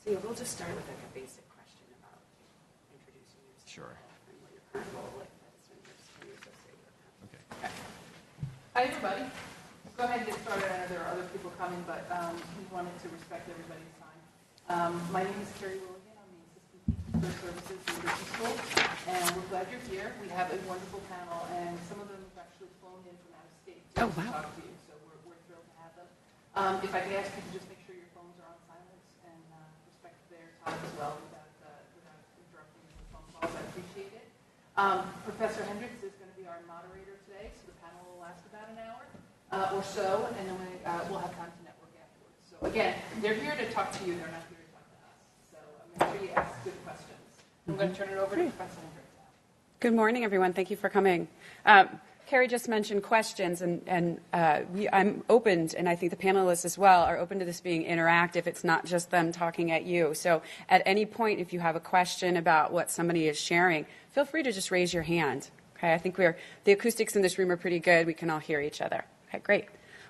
So yeah, we'll just start with like a basic question about introducing yourself. Sure. And what your current role like as an associate with them. Okay. Hi, everybody. Go ahead and get started. I know there are other people coming, but we wanted to respect everybody's time. My name is Carrie Willigan. I'm the Assistant Teacher for Services in Business School, and we're glad you're here. We have a wonderful panel, and some of them have actually flown in from out of state to talk to you, so we're thrilled to have them. If I could ask you to just make sure your phones are on silence and respect their time as well without interrupting the phone calls, I appreciate it. Professor Hendricks is going to be our moderator today, so the panel will last about an hour or so, and then we'll have time to network afterwards. So again, they're here to talk to you, they're not here to talk to us. So make sure you ask good questions. I'm going to turn it over to Professor Hendricks now. Good morning, everyone. Thank you for coming. Carrie just mentioned questions, and I'm open, and I think the panelists as well are open to this being interactive. It's not just them talking at you. So at any point, if you have a question about what somebody is sharing, feel free to just raise your hand. Okay, I think the acoustics in this room are pretty good. We can all hear each other. Okay, great.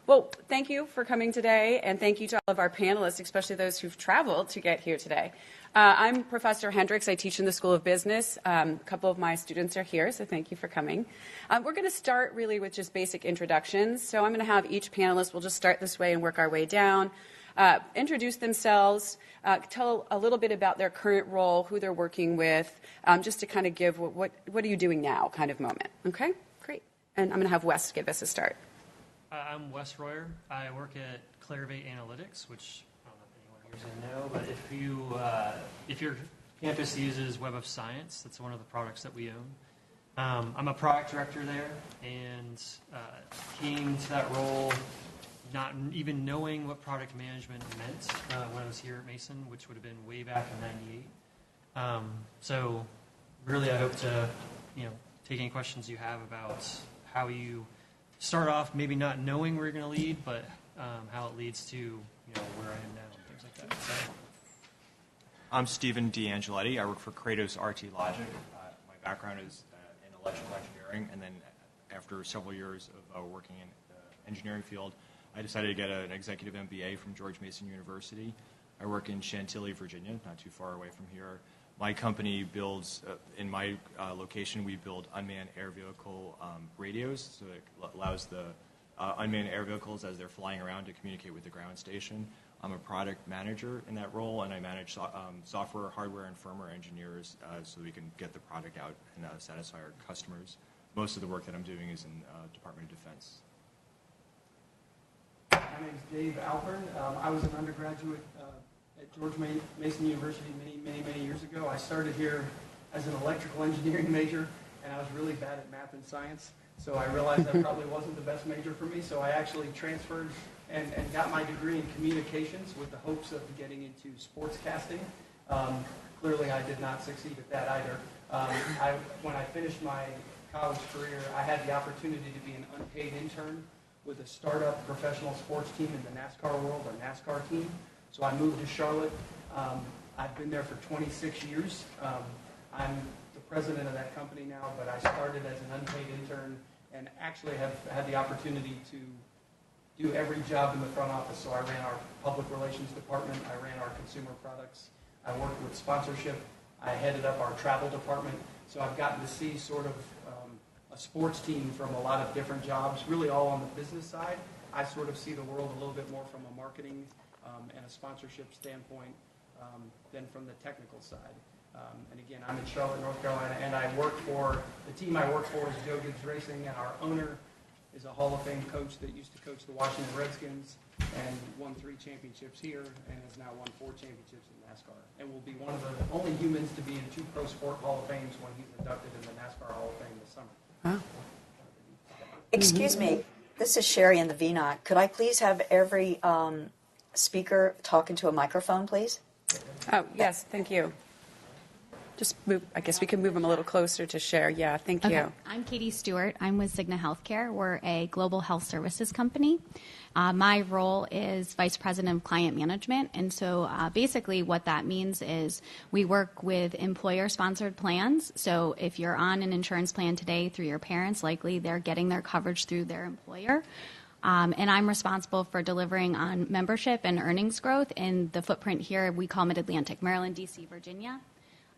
Well, thank you for coming today, and thank you to all of our panelists, especially those who've traveled to get here today. I'm Professor Hendricks. I teach in the School of Business. A couple of my students are here, so thank you for coming. We're going to start really with just basic introductions. So I'm going to have each panelist, we'll just start this way and work our way down, introduce themselves, tell a little bit about their current role, who they're working with, just to kind of give what are you doing now kind of moment. Okay, great. And I'm going to have Wes give us a start. I'm Wes Royer. I work at Clarivate Analytics, which I don't know if anyone here is going to know, but if your campus uses Web of Science, that's one of the products that we own. I'm a product director there, and came to that role not even knowing what product management meant when I was here at Mason, which would have been way back in '98. So really, I hope to take any questions you have about how you start off maybe not knowing where you're going to lead, but how it leads to where I am now and things like that. So. I'm Stephen D'Angeletti. I work for Courteous RT Logic. My background is in electrical engineering, and then after several years of working in the engineering field, I decided to get an executive MBA from George Mason University. I work in Chantilly, Virginia, not too far away from here. My company builds, in my location, we build unmanned air vehicle radios, so it allows the unmanned air vehicles as they're flying around to communicate with the ground station. I'm a product manager in that role, and I manage software, hardware, and firmware engineers so we can get the product out and satisfy our customers. Most of the work that I'm doing is in Department of Defense. My name is Dave Alpern. I was an undergraduate at George Mason University many years ago. I started here as an electrical engineering major, and I was really bad at math and science, so I realized that probably wasn't the best major for me, so I actually transferred and got my degree in communications with the hopes of getting into sportscasting. Clearly, I did not succeed at that either. When I finished my college career, I had the opportunity to be an unpaid intern with a startup professional sports team in the NASCAR world, a NASCAR team. So I moved to Charlotte. I've been there for 26 years. I'm the president of that company now, but I started as an unpaid intern and actually have had the opportunity to do every job in the front office. So I ran our public relations department. I ran our consumer products. I worked with sponsorship. I headed up our travel department. So I've gotten to see sort of a sports team from a lot of different jobs, really all on the business side. I sort of see the world a little bit more from a marketing and a sponsorship standpoint than from the technical side. And again, I'm in Charlotte, North Carolina, and the team I work for is Joe Gibbs Racing, and our owner is a Hall of Fame coach that used to coach the Washington Redskins and won 3 championships here and has now won 4 championships in NASCAR, and will be one of the only humans to be in 2 Pro Sport Hall of Fames when he's inducted in the NASCAR Hall of Fame this summer. Wow. Excuse me, this is Sherry in the VNOT. Could I please have every speaker talk into a microphone, please? Oh, yes, thank you. Just move, I guess we can move them a little closer to share. Yeah, thank you. Okay. I'm Katie Stewart. I'm with Cigna Healthcare. We're a global health services company. My role is Vice President of Client Management. And so basically what that means is we work with employer-sponsored plans. So if you're on an insurance plan today through your parents, likely they're getting their coverage through their employer. And I'm responsible for delivering on membership and earnings growth in the footprint here we call Mid-Atlantic, Maryland, D.C., Virginia.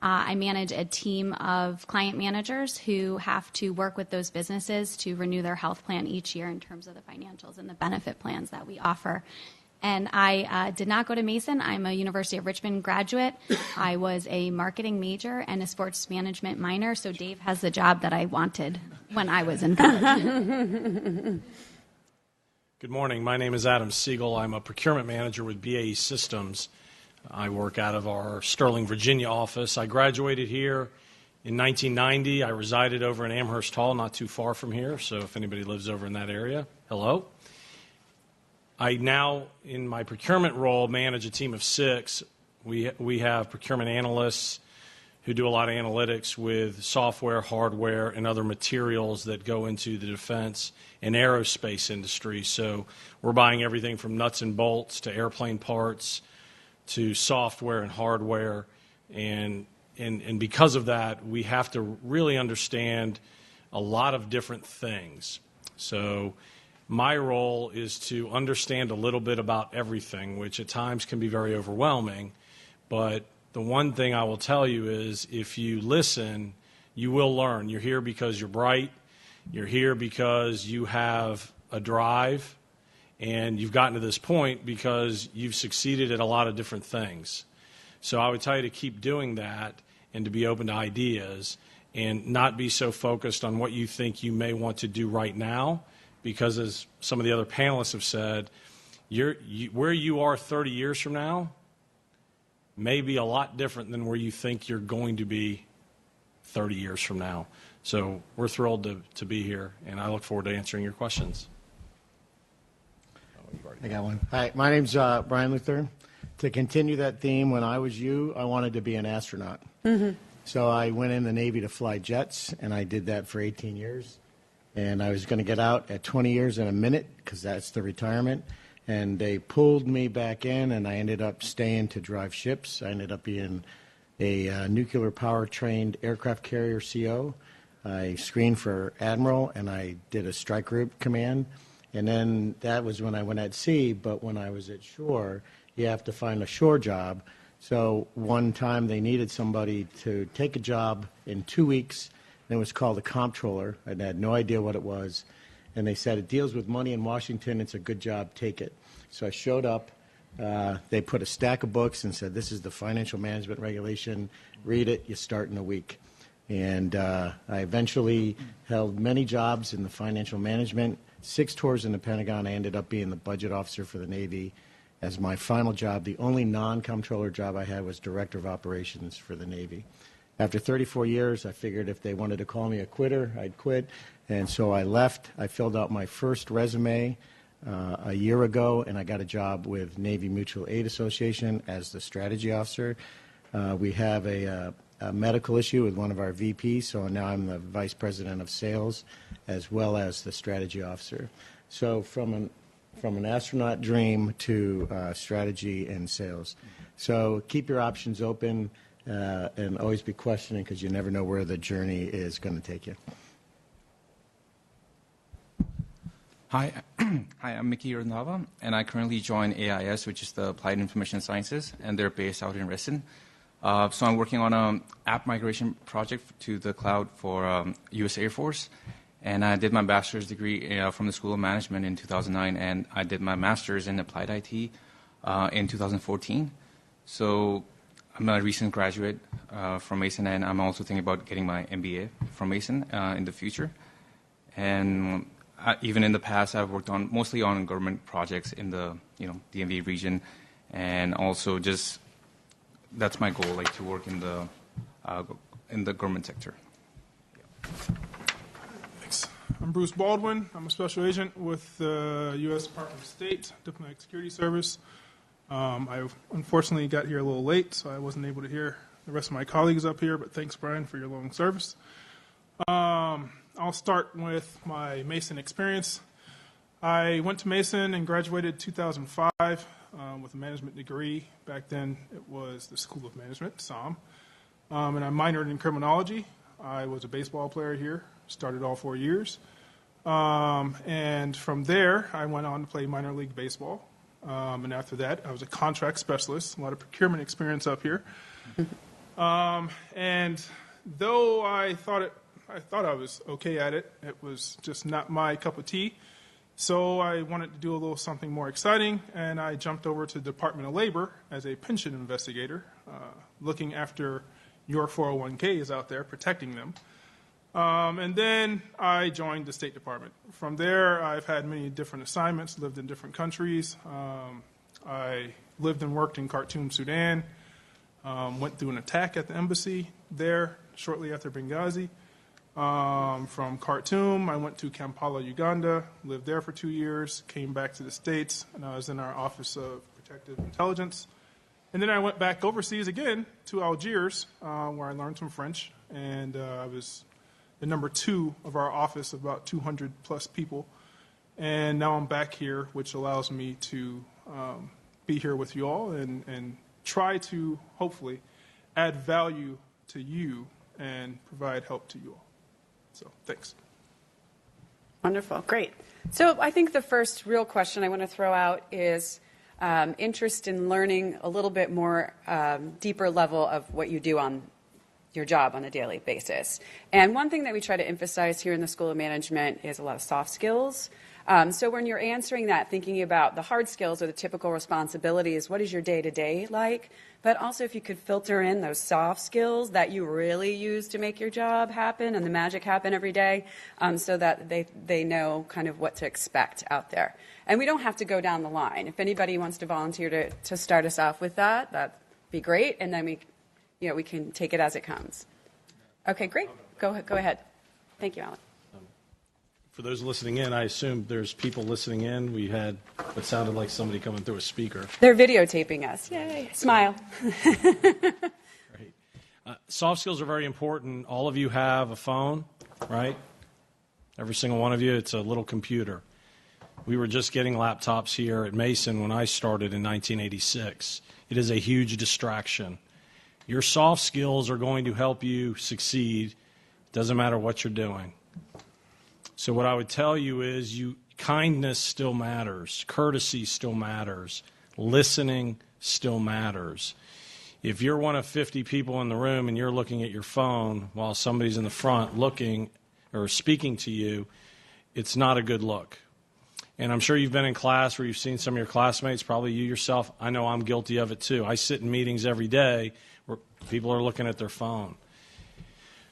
I manage a team of client managers who have to work with those businesses to renew their health plan each year in terms of the financials and the benefit plans that we offer. And I did not go to Mason. I'm a University of Richmond graduate. I was a marketing major and a sports management minor, so Dave has the job that I wanted when I was in college. Good morning. My name is Adam Siegel. I'm a procurement manager with BAE Systems. I work out of our Sterling, Virginia office. I graduated here in 1990. I resided over in Amherst Hall, not too far from here, so if anybody lives over in that area, hello. I now, in my procurement role, manage a team of 6. We have procurement analysts who do a lot of analytics with software, hardware, and other materials that go into the defense and aerospace industry. So we're buying everything from nuts and bolts to airplane parts to software and hardware. And because of that, we have to really understand a lot of different things. So my role is to understand a little bit about everything, which at times can be very overwhelming. But the one thing I will tell you is if you listen, you will learn. You're here because you're bright. You're here because you have a drive. And you've gotten to this point because you've succeeded at a lot of different things. So I would tell you to keep doing that and to be open to ideas and not be so focused on what you think you may want to do right now, because as some of the other panelists have said, where you are 30 years from now may be a lot different than where you think you're going to be 30 years from now. So we're thrilled to be here, and I look forward to answering your questions. I got one. Hi, my name's Brian Luther. To continue that theme, when I was you, I wanted to be an astronaut. Mm-hmm. So I went in the Navy to fly jets, and I did that for 18 years. And I was going to get out at 20 years and a minute, because that's the retirement. And they pulled me back in, and I ended up staying to drive ships. I ended up being a nuclear power-trained aircraft carrier CO. I screened for admiral, and I did a strike group command. And then that was when I went at sea, but when I was at shore, you have to find a shore job. So one time they needed somebody to take a job in 2 weeks, and it was called a comptroller. I had no idea what it was. And they said, it deals with money in Washington, it's a good job, take it. So I showed up. They put a stack of books and said, this is the financial management regulation, read it, you start in a week. And I eventually held many jobs in the financial management, 6 tours in the Pentagon. I ended up being the budget officer for the Navy as my final job. The only non-comptroller job I had was director of operations for the Navy. After 34 years, I figured if they wanted to call me a quitter, I'd quit. And so I left. I filled out my first resume a year ago, and I got a job with Navy Mutual Aid Association as the strategy officer. We have a medical issue with one of our VPs, so now I'm the vice president of sales as well as the strategy officer. So from an astronaut dream to strategy and sales. So keep your options open and always be questioning, because you never know where the journey is going to take you. Hi, I'm Mickey Urnava, and I currently join AIS, which is the Applied Information Sciences, and they're based out in Reston. So I'm working on an app migration project to the cloud for U.S. Air Force, and I did my bachelor's degree from the School of Management in 2009, and I did my master's in applied IT in 2014. So I'm a recent graduate from Mason, and I'm also thinking about getting my MBA from Mason in the future. And even in the past, I've worked on mostly on government projects in the DMV region, and also just that's my goal, like to work in the government sector. Yeah. Thanks. I'm Bruce Baldwin. I'm a special agent with the U.S. Department of State, Diplomatic Security Service. I unfortunately got here a little late, so I wasn't able to hear the rest of my colleagues up here, but thanks, Brian, for your long service. I'll start with my Mason experience. I went to Mason and graduated in 2005 with a management degree. Back then, it was the School of Management, SOM. And I minored in criminology. I was a baseball player here, started all 4 years. And from there, I went on to play minor league baseball. And after that, I was a contract specialist, a lot of procurement experience up here. And though I thought I was okay at it, it was just not my cup of tea. So I wanted to do a little something more exciting, and I jumped over to the Department of Labor as a pension investigator, looking after your 401ks out there, protecting them. And then I joined the State Department. From there, I've had many different assignments, lived in different countries. I lived and worked in Khartoum, Sudan, went through an attack at the embassy there shortly after Benghazi. From Khartoum, I went to Kampala, Uganda, lived there for 2 years, came back to the States, and I was in our Office of Protective Intelligence. And then I went back overseas again to Algiers, where I learned some French, and I was the number 2 of our office of about 200 plus people. And now I'm back here, which allows me to be here with you all and try to hopefully add value to you and provide help to you all. So thanks. Wonderful. Great. So I think the first real question I want to throw out is interest in learning a little bit more deeper level of what you do on your job on a daily basis. And one thing that we try to emphasize here in the School of Management is a lot of soft skills. So when you're answering that, thinking about the hard skills or the typical responsibilities, what is your day-to-day like? But also if you could filter in those soft skills that you really use to make your job happen and the magic happen every day, so that they know kind of what to expect out there. And we don't have to go down the line. If anybody wants to volunteer to start us off with that, that'd be great. And then we can take it as it comes. Okay, great. Go ahead. Thank you, Alan. For those listening in, I assume there's people listening in. We had what sounded like somebody coming through a speaker. They're videotaping us. Yay. Smile. Great. Soft skills are very important. All of you have a phone, right? Every single one of you. It's a little computer. We were just getting laptops here at Mason when I started in 1986. It is a huge distraction. Your soft skills are going to help you succeed. Doesn't matter what you're doing. So what I would tell you is kindness still matters. Courtesy still matters. Listening still matters. If you're one of 50 people in the room and you're looking at your phone while somebody's in the front looking or speaking to you, it's not a good look. And I'm sure you've been in class where you've seen some of your classmates, probably you yourself. I know I'm guilty of it too. I sit in meetings every day where people are looking at their phone.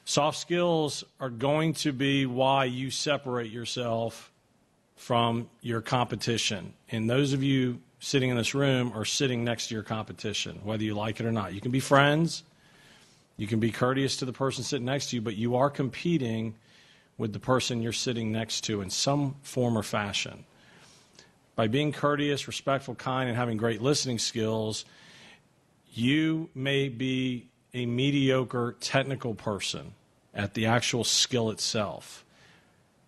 Soft skills are going to be why you separate yourself from your competition. And those of you sitting in this room are sitting next to your competition, whether you like it or not. You can be friends. You can be courteous to the person sitting next to you, but you are competing with the person you're sitting next to in some form or fashion. By being courteous, respectful, kind, and having great listening skills, you may be a mediocre technical person at the actual skill itself.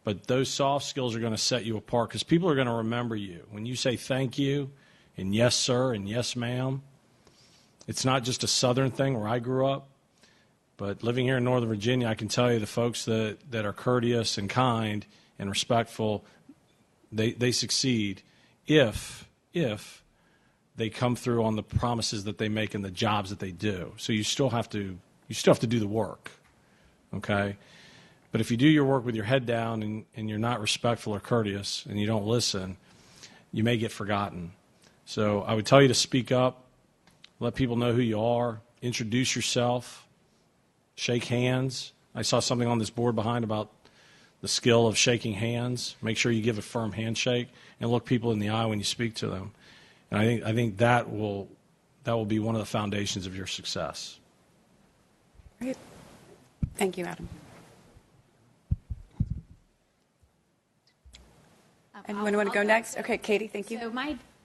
But those soft skills are going to set you apart because people are going to remember you. When you say thank you and yes, sir, and yes, ma'am, it's not just a Southern thing where I grew up. But living here in Northern Virginia, I can tell you the folks that are courteous and kind and respectful, they succeed if they come through on the promises that they make and the jobs that they do. So you still have to do the work, okay? But if you do your work with your head down and you're not respectful or courteous and you don't listen, you may get forgotten. So I would tell you to speak up, let people know who you are, introduce yourself, shake hands. I saw something on this board behind about the skill of shaking hands. Make sure you give a firm handshake and look people in the eye when you speak to them. And I think that will be one of the foundations of your success. Great. Thank you, Adam. Anyone want to go next? Okay, Katie, thank you. So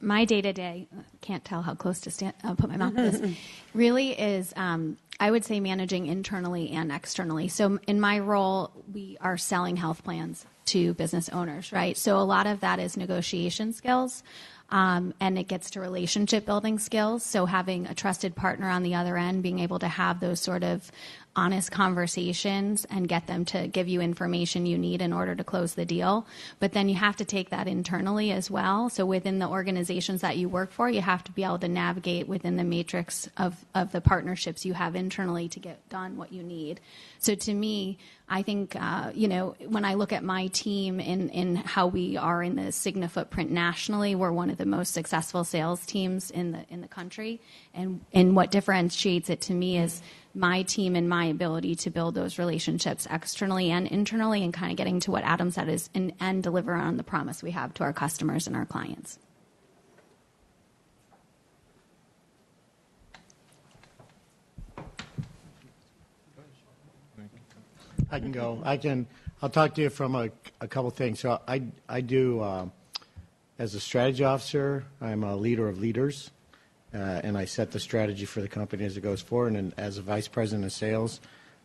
my day-to-day, can't tell how close to put my mouth to this, really is, I would say, managing internally and externally. So in my role, we are selling health plans to business owners, right? So a lot of that is negotiation skills, and it gets to relationship building skills. So having a trusted partner on the other end, being able to have those sort of honest conversations and get them to give you information you need in order to close the deal. But then you have to take that internally as well. So within the organizations that you work for, you have to be able to navigate within the matrix of the partnerships you have internally to get done what you need. So to me, I think, when I look at my team in how we are in the Cigna footprint nationally, we're one of the most successful sales teams in the country. And what differentiates it to me is my team and my ability to build those relationships externally and internally, and kind of getting to what Adam said is and deliver on the promise we have to our customers and our clients. I can go. I'll talk to you from a couple things. So I do, as a strategy officer, I'm a leader of leaders, and I set the strategy for the company as it goes forward. And as a vice president of sales,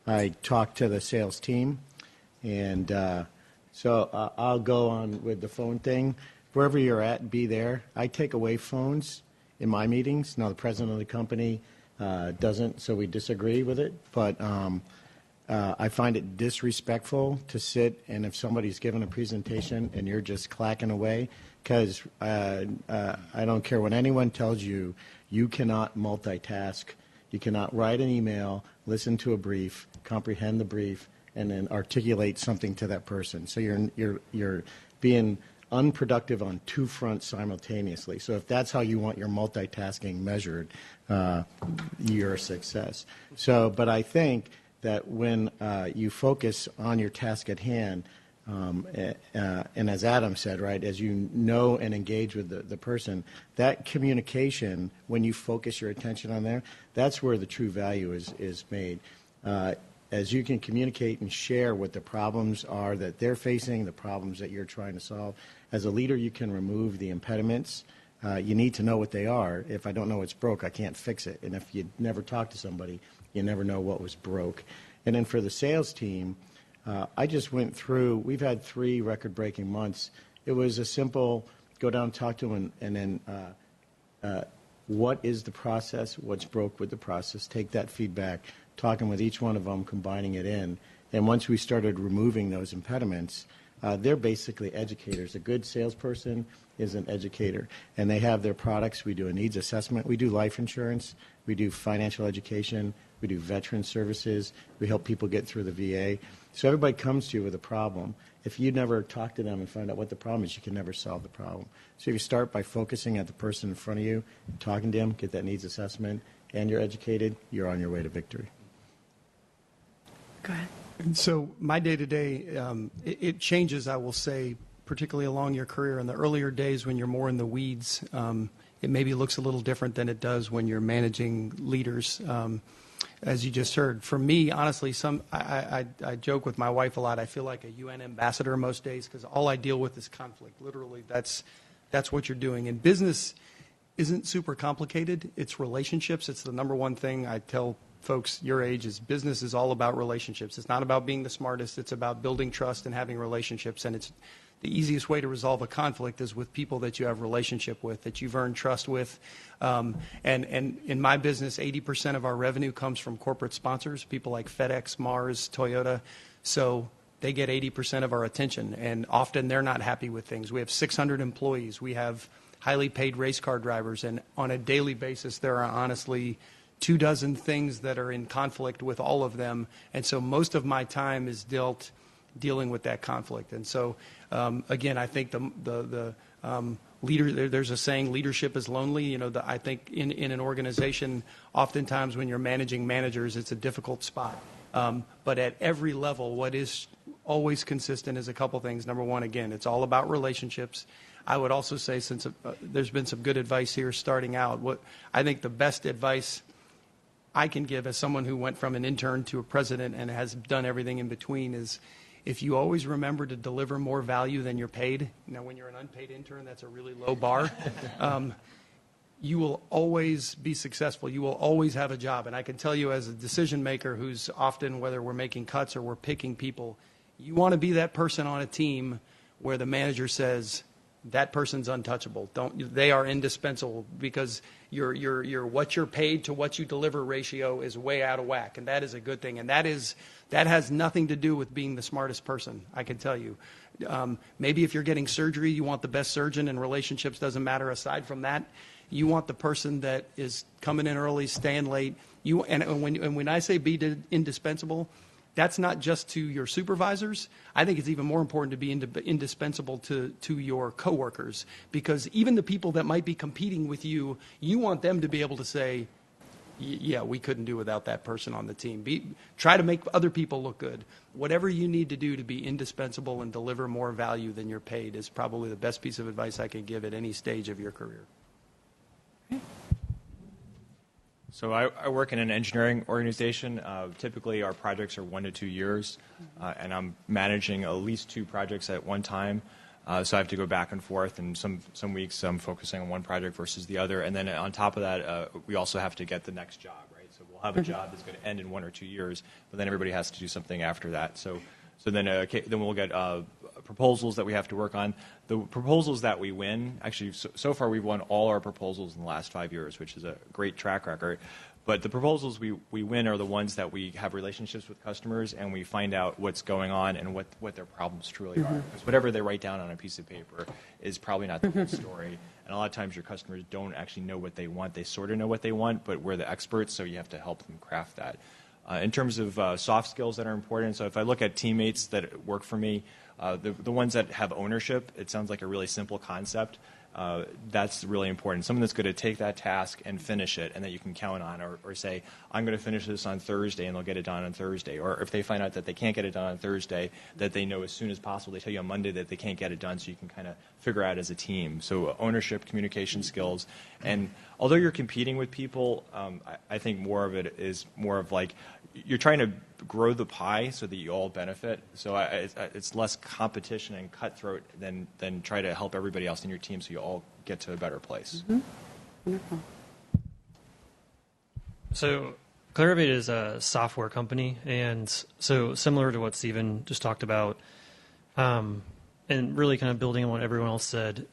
I talk to the sales team. And so I'll go on with the phone thing. Wherever you're at, be there. I take away phones in my meetings. Now, the president of the company doesn't, so we disagree with it. But I find it disrespectful to sit, and if somebody's given a presentation and you're just clacking away, because I don't care what anyone tells you, you cannot multitask. You cannot write an email, listen to a brief, comprehend the brief, and then articulate something to that person. So you're being unproductive on two fronts simultaneously. So if that's how you want your multitasking measured, you're a success. So, but I think that when you focus on your task at hand, and as Adam said, right, as you know and engage with the person, that communication, when you focus your attention on there, that's where the true value is made. As you can communicate and share what the problems are that they're facing, the problems that you're trying to solve, as a leader, you can remove the impediments. You need to know what they are. If I don't know what's broke, I can't fix it. And if you never talk to somebody, you never know what was broke. And then for the sales team, I just went through, we've had 3 record-breaking months. It was a simple go down, talk to them, and then what is the process, what's broke with the process, take that feedback, talking with each one of them, combining it in. And once we started removing those impediments, they're basically educators. A good salesperson is an educator, and they have their products. We do a needs assessment. We do life insurance. We do financial education. We do veteran services. We help people get through the VA. So everybody comes to you with a problem. If you never talk to them and find out what the problem is, you can never solve the problem. So if you start by focusing at the person in front of you, talking to them, get that needs assessment, and you're educated, you're on your way to victory. Go ahead. And so my day-to-day, it changes, I will say, particularly along your career. In the earlier days when you're more in the weeds, it maybe looks a little different than it does when you're managing leaders, as you just heard. For me, honestly, I joke with my wife a lot. I feel like a UN ambassador most days because all I deal with is conflict. Literally, that's what you're doing. And business isn't super complicated. It's relationships. It's the number one thing I tell folks your age is business is all about relationships. It's not about being the smartest. It's about building trust and having relationships. And it's the easiest way to resolve a conflict is with people that you have relationship with, that you've earned trust with. And in my business, 80% of our revenue comes from corporate sponsors, people like FedEx, Mars, Toyota. So they get 80% of our attention. And often they're not happy with things. We have 600 employees. We have highly paid race car drivers. And on a daily basis, there are honestly 24 things that are in conflict with all of them. And so most of my time is dealing with that conflict. And so, again, I think the leader, there's a saying, leadership is lonely. You know, I think in an organization, oftentimes when you're managing managers, it's a difficult spot. But at every level, what is always consistent is a couple things. Number one, again, it's all about relationships. I would also say, since there's been some good advice here starting out, what I think the best advice I can give as someone who went from an intern to a president and has done everything in between is if you always remember to deliver more value than you're paid. Now, when you're an unpaid intern, that's a really low bar. You will always be successful. You will always have a job. And I can tell you as a decision maker who's often, whether we're making cuts or we're picking people, you want to be that person on a team where the manager says, that person's untouchable. They are indispensable, because your what you're paid to what you deliver ratio is way out of whack, and that is a good thing. And that has nothing to do with being the smartest person, I can tell you. Maybe if you're getting surgery, you want the best surgeon, and relationships doesn't matter. Aside from that, you want the person that is coming in early, staying late. And when I say be indispensable, that's not just to your supervisors. I think it's even more important to be indispensable to your coworkers, because even the people that might be competing with you, you want them to be able to say, yeah, we couldn't do without that person on the team. Try to make other people look good. Whatever you need to do to be indispensable and deliver more value than you're paid is probably the best piece of advice I can give at any stage of your career. So I work in an engineering organization. Typically, our projects are 1 to 2 years, and I'm managing at least 2 projects at one time. So I have to go back and forth, and some weeks I'm focusing on one project versus the other. And then on top of that, we also have to get the next job, right? So we'll have a job that's going to end in 1 or 2 years, but then everybody has to do something after that. So then we'll get proposals that we have to work on. The proposals that we win, actually, so far we've won all our proposals in the last 5 years, which is a great track record. But the proposals we win are the ones that we have relationships with customers, and we find out what's going on and what their problems truly are. Because whatever they write down on a piece of paper is probably not the whole story. And a lot of times your customers don't actually know what they want. They sort of know what they want, but we're the experts, so you have to help them craft that. In terms of soft skills that are important, so if I look at teammates that work for me, the ones that have ownership, it sounds like a really simple concept. That's really important. Someone that's going to take that task and finish it, and that you can count on, or say, I'm going to finish this on Thursday, and they'll get it done on Thursday. Or if they find out that they can't get it done on Thursday, that they know as soon as possible. They tell you on Monday that they can't get it done, so you can kind of figure out as a team. So ownership, communication skills. And although you're competing with people, I think more of it is more of like, you're trying to grow the pie so that you all benefit. So it's less competition and cutthroat than try to help everybody else in your team so you all get to a better place. Wonderful. So Clarivate is a software company, and so similar to what Stephen just talked about, and really kind of building on what everyone else said,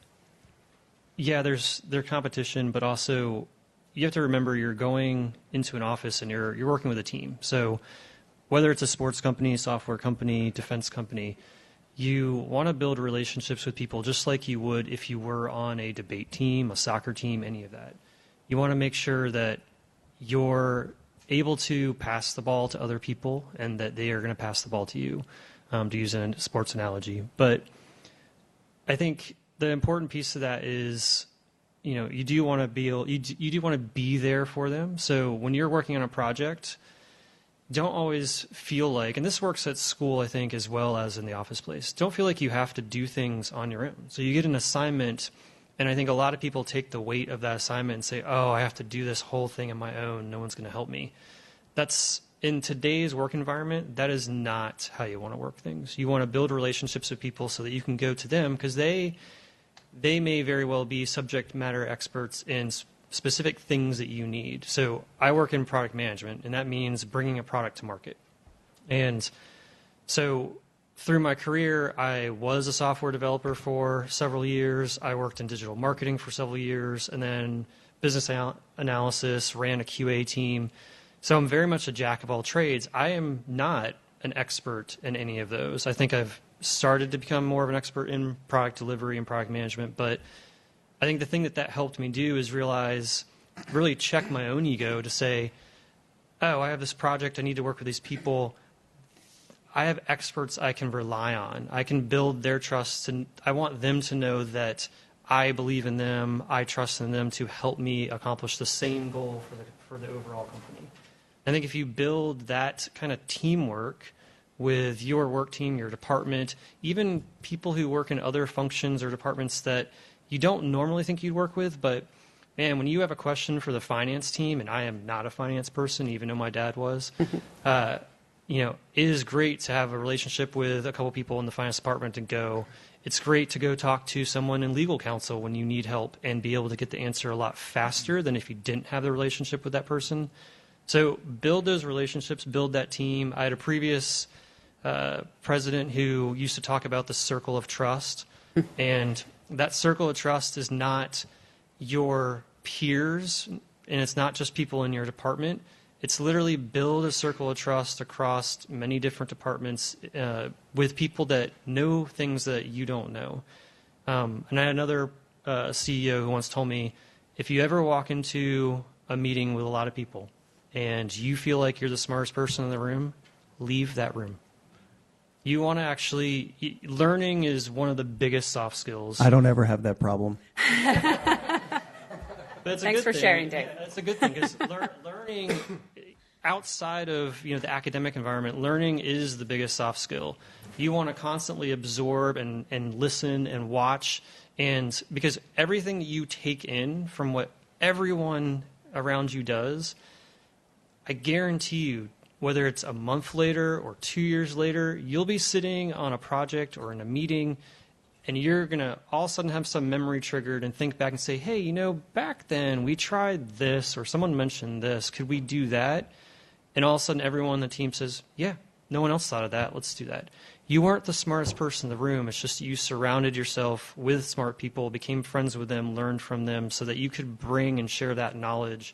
yeah, there's competition, but also you have to remember you're going into an office and you're working with a team. So whether it's a sports company, software company, defense company, you want to build relationships with people just like you would if you were on a debate team, a soccer team, any of that. You want to make sure that you're able to pass the ball to other people and that they are going to pass the ball to you, to use a sports analogy. But I think the important piece of that is, you do want to be there for them. So when you're working on a project, don't always feel like, and this works at school, I think, as well as in the office place, don't feel like you have to do things on your own. So you get an assignment, and I think a lot of people take the weight of that assignment and say, oh, I have to do this whole thing on my own. No one's going to help me. That's, in today's work environment, that is not how you want to work things. You want to build relationships with people so that you can go to them, because they may very well be subject matter experts in specific things that you need. So I work in product management, and that means bringing a product to market. And so through my career, I was a software developer for several years. I worked in digital marketing for several years, and then business analysis, ran a QA team. So I'm very much a jack of all trades. I am not an expert in any of those. I think I've started to become more of an expert in product delivery and product management, but I think the thing that helped me do is really check my own ego to say, oh, I have this project, I need to work with these people. I have experts I can rely on. I can build their trust, and I want them to know that I believe in them, I trust in them to help me accomplish the same goal for the overall company. I think if you build that kind of teamwork with your work team, your department, even people who work in other functions or departments that you don't normally think you'd work with, but man, when you have a question for the finance team, and I am not a finance person, even though my dad was, it is great to have a relationship with a couple people in the finance department and it's great to go talk to someone in legal counsel when you need help and be able to get the answer a lot faster than if you didn't have the relationship with that person. So build those relationships, build that team. I had a previous president who used to talk about the circle of trust, and that circle of trust is not your peers, and it's not just people in your department. It's literally build a circle of trust across many different departments with people that know things that you don't know. And I had another CEO who once told me, if you ever walk into a meeting with a lot of people and you feel like you're the smartest person in the room, leave that room. You want to actually, learning is one of the biggest soft skills. I don't ever have that problem. Thanks for sharing, Dave. Yeah, that's a good thing, because learning outside of the academic environment, learning is the biggest soft skill. You want to constantly absorb and listen and watch, and because everything you take in from what everyone around you does, I guarantee you, whether it's a month later or 2 years later, you'll be sitting on a project or in a meeting, and you're going to all of a sudden have some memory triggered and think back and say, hey, back then we tried this, or someone mentioned this. Could we do that? And all of a sudden everyone on the team says, yeah, no one else thought of that. Let's do that. You weren't the smartest person in the room. It's just you surrounded yourself with smart people, became friends with them, learned from them, so that you could bring and share that knowledge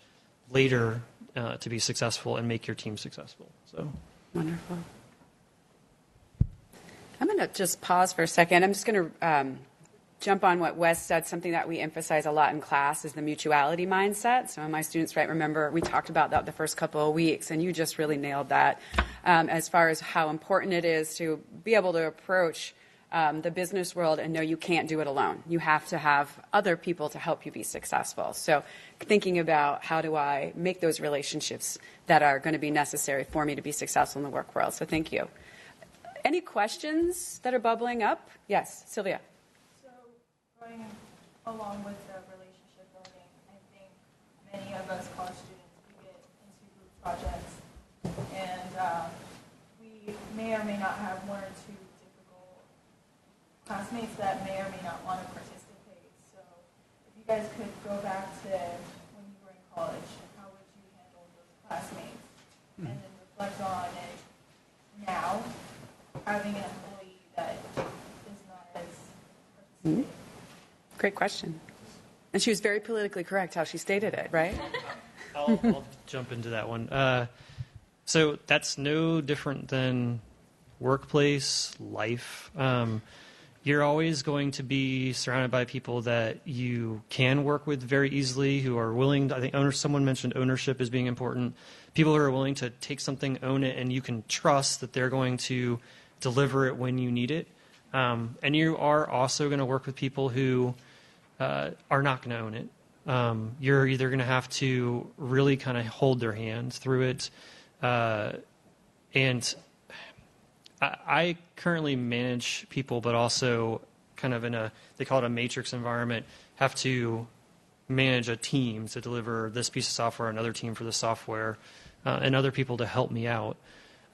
later to be successful and make your team successful. So Wonderful. I'm going to just pause for a second. I'm just going to jump on what Wes said. Something that we emphasize a lot in class is the mutuality mindset. So my students, remember we talked about that the first couple of weeks, and you just really nailed that as far as how important it is to be able to approach the business world and know you can't do it alone. You have to have other people to help you be successful. So thinking about how do I make those relationships that are going to be necessary for me to be successful in the work world. So thank you. Any questions that are bubbling up? Yes, Sylvia. So going along with the relationship building, I think many of us college students, we get into group projects, and we may or may not have one or two difficult classmates that may or may not want to participate. So if you guys could go back to when you were in college, how would you handle those classmates? And then reflect on it now, having an employee that is not as participating. Great question. And she was very politically correct how she stated it, right? I'll jump into that one. So that's no different than workplace life. You're always going to be surrounded by people that you can work with very easily, who are willing to, I think someone mentioned ownership as being important. People who are willing to take something, own it, and you can trust that they're going to deliver it when you need it. And you are also going to work with people who are not going to own it. You're either going to have to really kind of hold their hand through it. And I currently manage people, but also kind of they call it a matrix environment, have to manage a team to deliver this piece of software, another team for the software, and other people to help me out.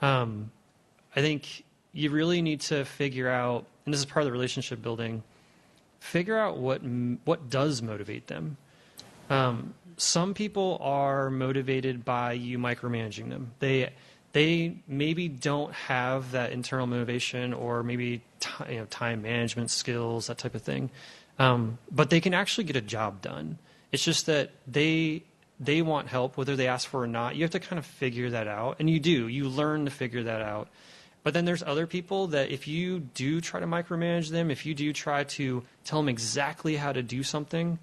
I think you really need to figure out, and this is part of the relationship building, figure out what does motivate them. Some people are motivated by you micromanaging them. They maybe don't have that internal motivation, or maybe time management skills, that type of thing. But they can actually get a job done. It's just that they want help, whether they ask for it or not. You have to kind of figure that out, and you learn to figure that out. But then there's other people that if you do try to micromanage them, if you do try to tell them exactly how to do something,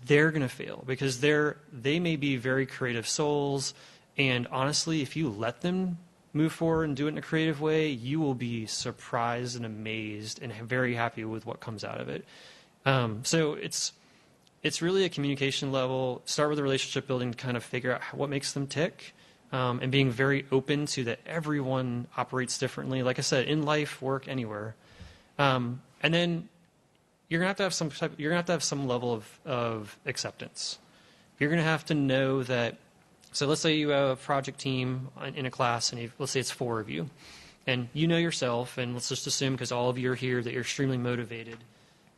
they're going to fail, because they may be very creative souls. And honestly, if you let them move forward and do it in a creative way, you will be surprised and amazed and very happy with what comes out of it. So it's really a communication level. Start with the relationship building to kind of figure out what makes them tick, and being very open to that everyone operates differently. Like I said, in life, work, anywhere. And then you're going to have to have some level of acceptance. You're going to have to know that. So let's say you have a project team in a class, and let's say it's 4 of you, and you know yourself, and let's just assume, because all of you are here, that you're extremely motivated,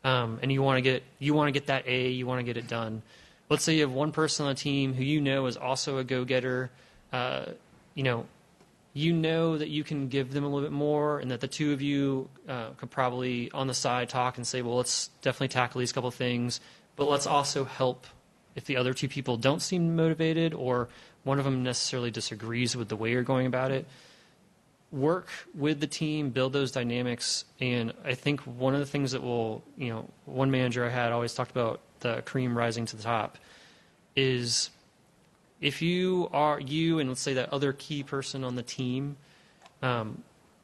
and you want to get that A, you want to get it done. Let's say you have one person on the team who you know is also a go-getter. you know that you can give them a little bit more, and that the two of you could probably on the side talk and say, well, let's definitely tackle these couple things, but let's also help if the other two people don't seem motivated or one of them necessarily disagrees with the way you're going about it. Work with the team, build those dynamics, and I think one of the things that will, one manager I had always talked about the cream rising to the top is if you and let's say that other key person on the team,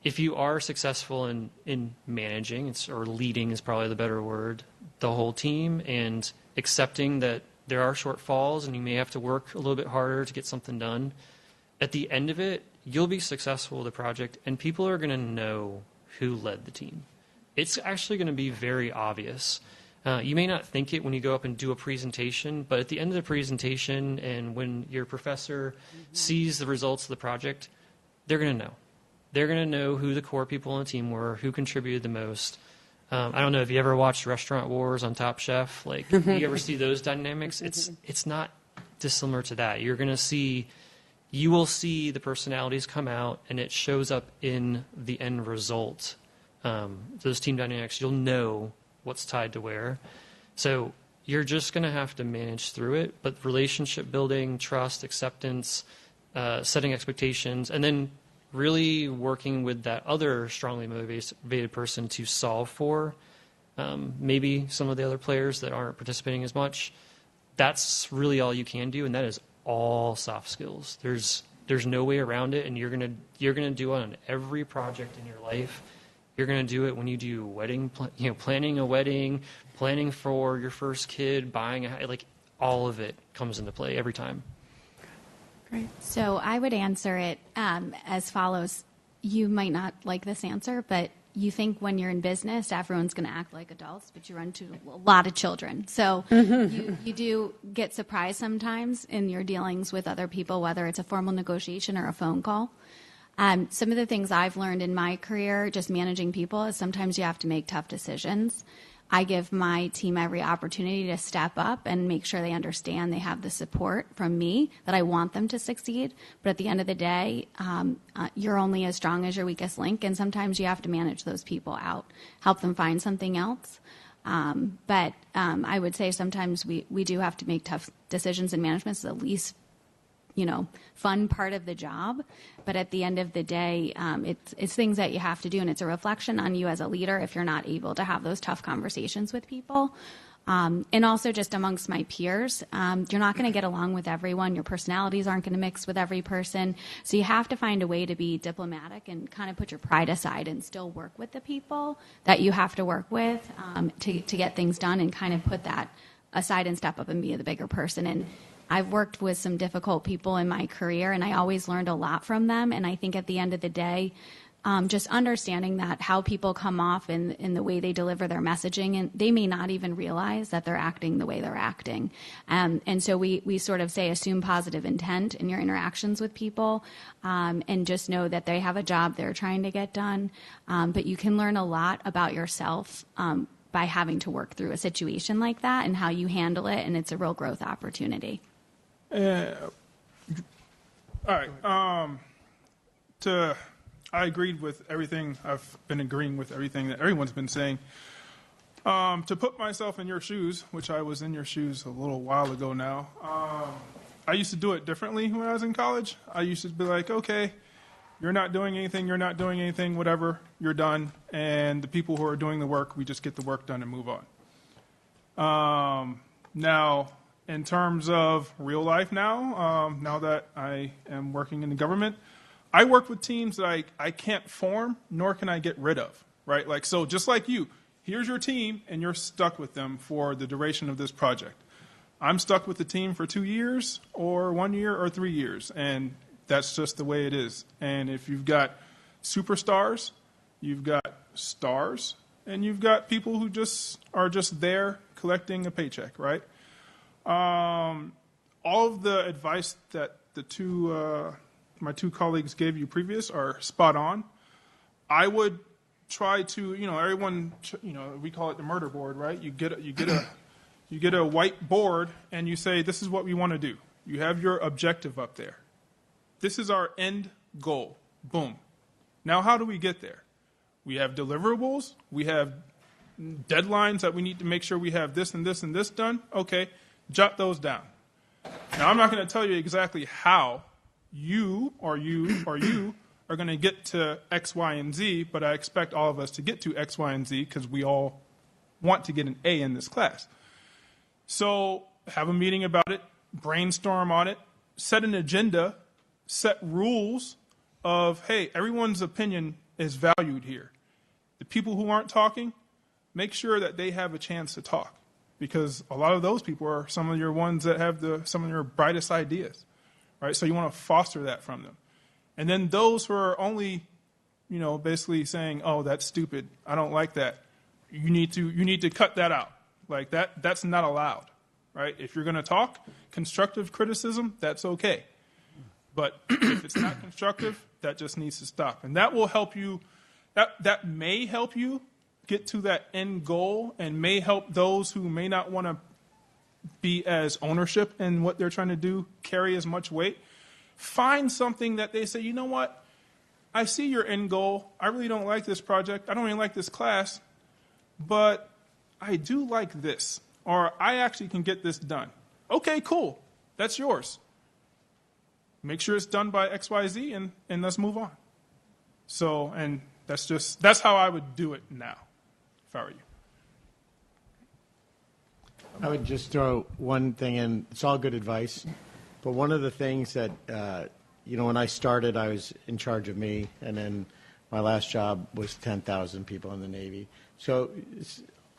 if you are successful in managing or leading is probably the better word, the whole team, and accepting that there are shortfalls and you may have to work a little bit harder to get something done, at the end of it, you'll be successful with the project, and people are going to know who led the team. It's actually going to be very obvious. You may not think it when you go up and do a presentation, but at the end of the presentation and when your professor sees the results of the project, they're going to know. They're going to know who the core people on the team were, who contributed the most. I don't know if you ever watched Restaurant Wars on Top Chef. Like, you ever see those dynamics? It's not dissimilar to that. You will see the personalities come out, and it shows up in the end result. Those team dynamics, you'll know what's tied to where. So you're just going to have to manage through it. But relationship building, trust, acceptance, setting expectations, and then really working with that other strongly motivated person to solve for maybe some of the other players that aren't participating as much. That's really all you can do, and that is all soft skills. There's no way around it, and you're gonna do it on every project in your life. You're gonna do it when you do planning a wedding, planning for your first kid, buying all of it comes into play every time. Great. So I would answer it as follows. You might not like this answer, but you think when you're in business, everyone's going to act like adults, but you run into a lot of children. So you do get surprised sometimes in your dealings with other people, whether it's a formal negotiation or a phone call. Some of the things I've learned in my career, just managing people, is sometimes you have to make tough decisions. I give my team every opportunity to step up and make sure they understand they have the support from me, that I want them to succeed. But at the end of the day, you're only as strong as your weakest link, and sometimes you have to manage those people out, help them find something else. But I would say sometimes we do have to make tough decisions, and management is the least fun part of the job. But at the end of the day, it's things that you have to do, and it's a reflection on you as a leader if you're not able to have those tough conversations with people. And also just amongst my peers, you're not going to get along with everyone. Your personalities aren't going to mix with every person. So you have to find a way to be diplomatic and kind of put your pride aside and still work with the people that you have to work with to get things done, and kind of put that aside and step up and be the bigger person. And I've worked with some difficult people in my career, and I always learned a lot from them. And I think at the end of the day, just understanding that how people come off in the way they deliver their messaging, and they may not even realize that they're acting the way they're acting. And so we sort of say assume positive intent in your interactions with people, and just know that they have a job they're trying to get done. But you can learn a lot about yourself by having to work through a situation like that and how you handle it, and it's a real growth opportunity. All right. I agreed with everything. I've been agreeing with everything that everyone's been saying. To put myself in your shoes, which I was in your shoes a little while ago now, I used to do it differently when I was in college. I used to be like, okay, you're not doing anything, whatever, you're done. And the people who are doing the work, we just get the work done and move on. Now, in terms of real life now that I am working in the government, I work with teams that I can't form, nor can I get rid of, right? So just like you, here's your team, and you're stuck with them for the duration of this project. I'm stuck with the team for 2 years or 1 year or 3 years, and that's just the way it is. And if you've got superstars, you've got stars, and you've got people who are just there collecting a paycheck, right? All of the advice that my two colleagues gave you previous are spot on. I would try to, everyone, we call it the murder board, right? You get a white board and you say, this is what we want to do. You have your objective up there. This is our end goal. Boom. Now how do we get there? We have deliverables. We have deadlines that we need to make sure we have this and this and this done. Okay, jot those down. Now, I'm not going to tell you exactly how you are going to get to X, Y, and Z, but I expect all of us to get to X, Y, and Z because we all want to get an A in this class. So have a meeting about it, brainstorm on it, set an agenda, set rules of, hey, everyone's opinion is valued here. The people who aren't talking, make sure that they have a chance to talk, because a lot of those people are some of your ones that have some of your brightest ideas, right? So you want to foster that from them. And then those who are only, basically saying, oh, that's stupid, I don't like that, you need to cut that out. Like that's not allowed, right? If you're going to talk, constructive criticism, that's okay. But if it's not constructive, that just needs to stop. And that will help you, that may help you get to that end goal, and may help those who may not want to be as ownership in what they're trying to do, carry as much weight. Find something that they say, you know what, I see your end goal. I really don't like this project. I don't really like this class, but I do like this, or I actually can get this done. Okay, cool. That's yours. Make sure it's done by X, Y, Z, and let's move on. So, and that's how I would do it now, if I were you. I would just throw one thing in. It's all good advice, but one of the things that, when I started, I was in charge of me, and then my last job was 10,000 people in the Navy. So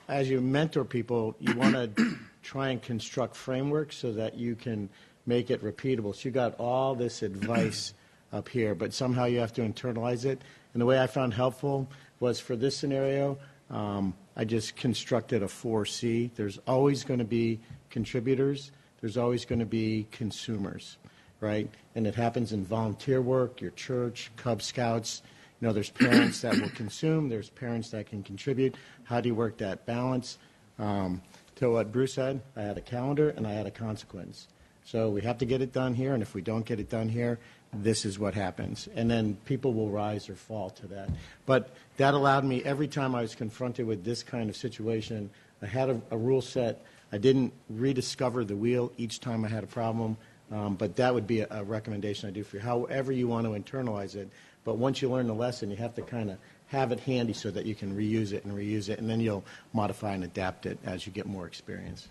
as you mentor people, you want to try and construct frameworks so that you can make it repeatable. So you got all this advice up here, but somehow you have to internalize it. And the way I found helpful was for this scenario, I just constructed a 4C. There's always going to be contributors. There's always going to be consumers, right? And it happens in volunteer work, your church, Cub Scouts. There's parents that will consume. There's parents that can contribute. How do you work that balance? To what Bruce said, I had a calendar and I had a consequence. So we have to get it done here, and if we don't get it done here, this is what happens. And then people will rise or fall to that. But that allowed me, every time I was confronted with this kind of situation, I had a rule set. I didn't rediscover the wheel each time I had a problem, but that would be a recommendation I do for you, however you want to internalize it. But once you learn the lesson, you have to kind of have it handy so that you can reuse it, and then you'll modify and adapt it as you get more experience.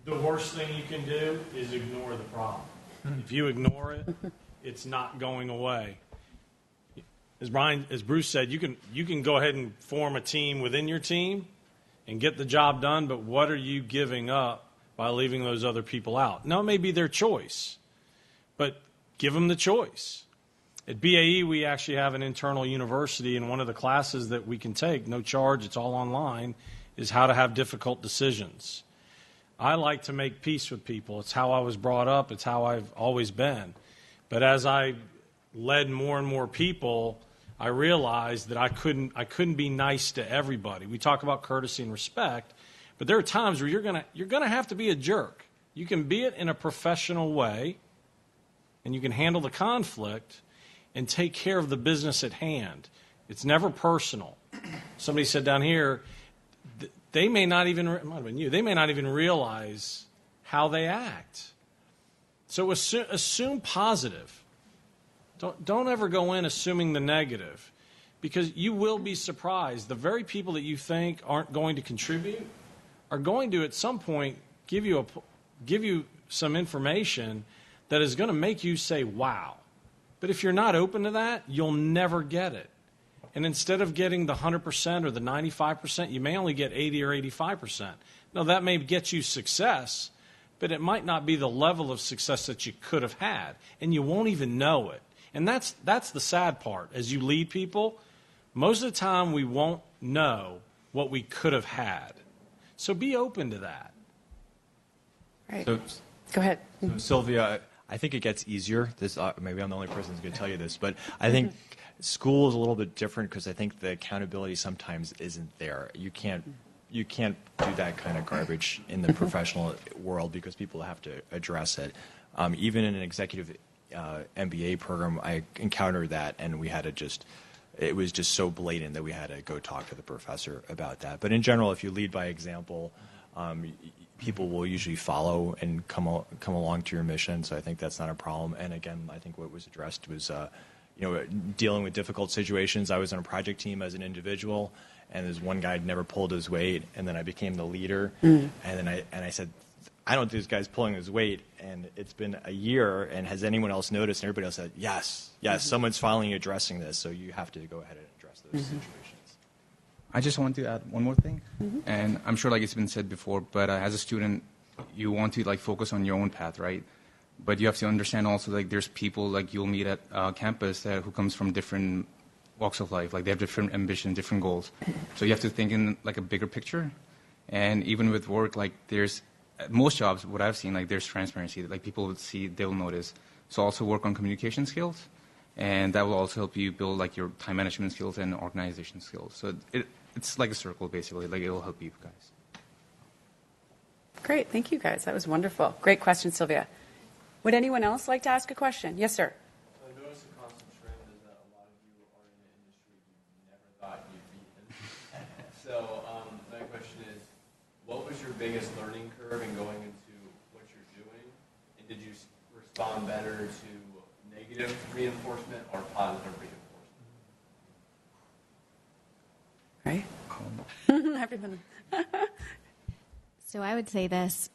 The worst thing you can do is ignore the problem. If you ignore it, it's not going away. As Bruce said, you can go ahead and form a team within your team and get the job done, but what are you giving up by leaving those other people out? Now, it may be their choice, but give them the choice. At BAE, we actually have an internal university, and one of the classes that we can take, no charge, it's all online, is how to have difficult decisions. I like to make peace with people. It's how I was brought up. It's how I've always been. But as I led more and more people, I realized that I couldn't be nice to everybody. We talk about courtesy and respect, but there are times where you're gonna have to be a jerk. You can be it in a professional way, and you can handle the conflict and take care of the business at hand. It's never personal. Somebody said down here, they may not even, it might have been you, they may not even realize how they act. So assume positive. Don't ever go in assuming the negative, because you will be surprised. The very people that you think aren't going to contribute are going to at some point give you some information that is going to make you say, wow. But if you're not open to that, you'll never get it. And instead of getting the 100% or the 95%, you may only get 80 or 85%. Now, that may get you success, but it might not be the level of success that you could have had, and you won't even know it. And that's the sad part. As you lead people, most of the time we won't know what we could have had. So be open to that. Right. So, Go ahead. So Sylvia, I think it gets easier. Maybe I'm the only person who's going to tell you this, but I think school is a little bit different because I think the accountability sometimes isn't there. You can't do that kind of garbage in the professional world because people have to address it. Even in an executive MBA program, I encountered that, and we had to it was just so blatant that we had to go talk to the professor about that. But in general, if you lead by example, people will usually follow and come along to your mission. So I think that's not a problem. And again, I think what was addressed was, dealing with difficult situations. I was on a project team as an individual, and there's one guy who never pulled his weight, and then I became the leader. And then I said, I don't think this guy's pulling his weight, and it's been a year, and has anyone else noticed? And everybody else said, yes, someone's finally addressing this, so you have to go ahead and address those situations. I just want to add one more thing, and I'm sure it's been said before, but as a student, you want to focus on your own path, right? But you have to understand also there's people you'll meet at campus who comes from different walks of life, they have different ambitions, different goals. So you have to think in a bigger picture, and even with work, there's at most jobs, what I've seen, there's transparency. People would see, they'll notice. So also work on communication skills, and that will also help you build your time management skills and organization skills. So it's like a circle, basically. It'll help you guys. Great. Thank you, guys. That was wonderful. Great question, Sylvia. Would anyone else like to ask a question? Yes, sir. I noticed a constant trend is that a lot of you are in an industry you never thought you'd be in. So my question is, what was your biggest learning curve in going into what you're doing? And did you respond better to negative reinforcement or positive reinforcement? Right? Everyone. So I would say this.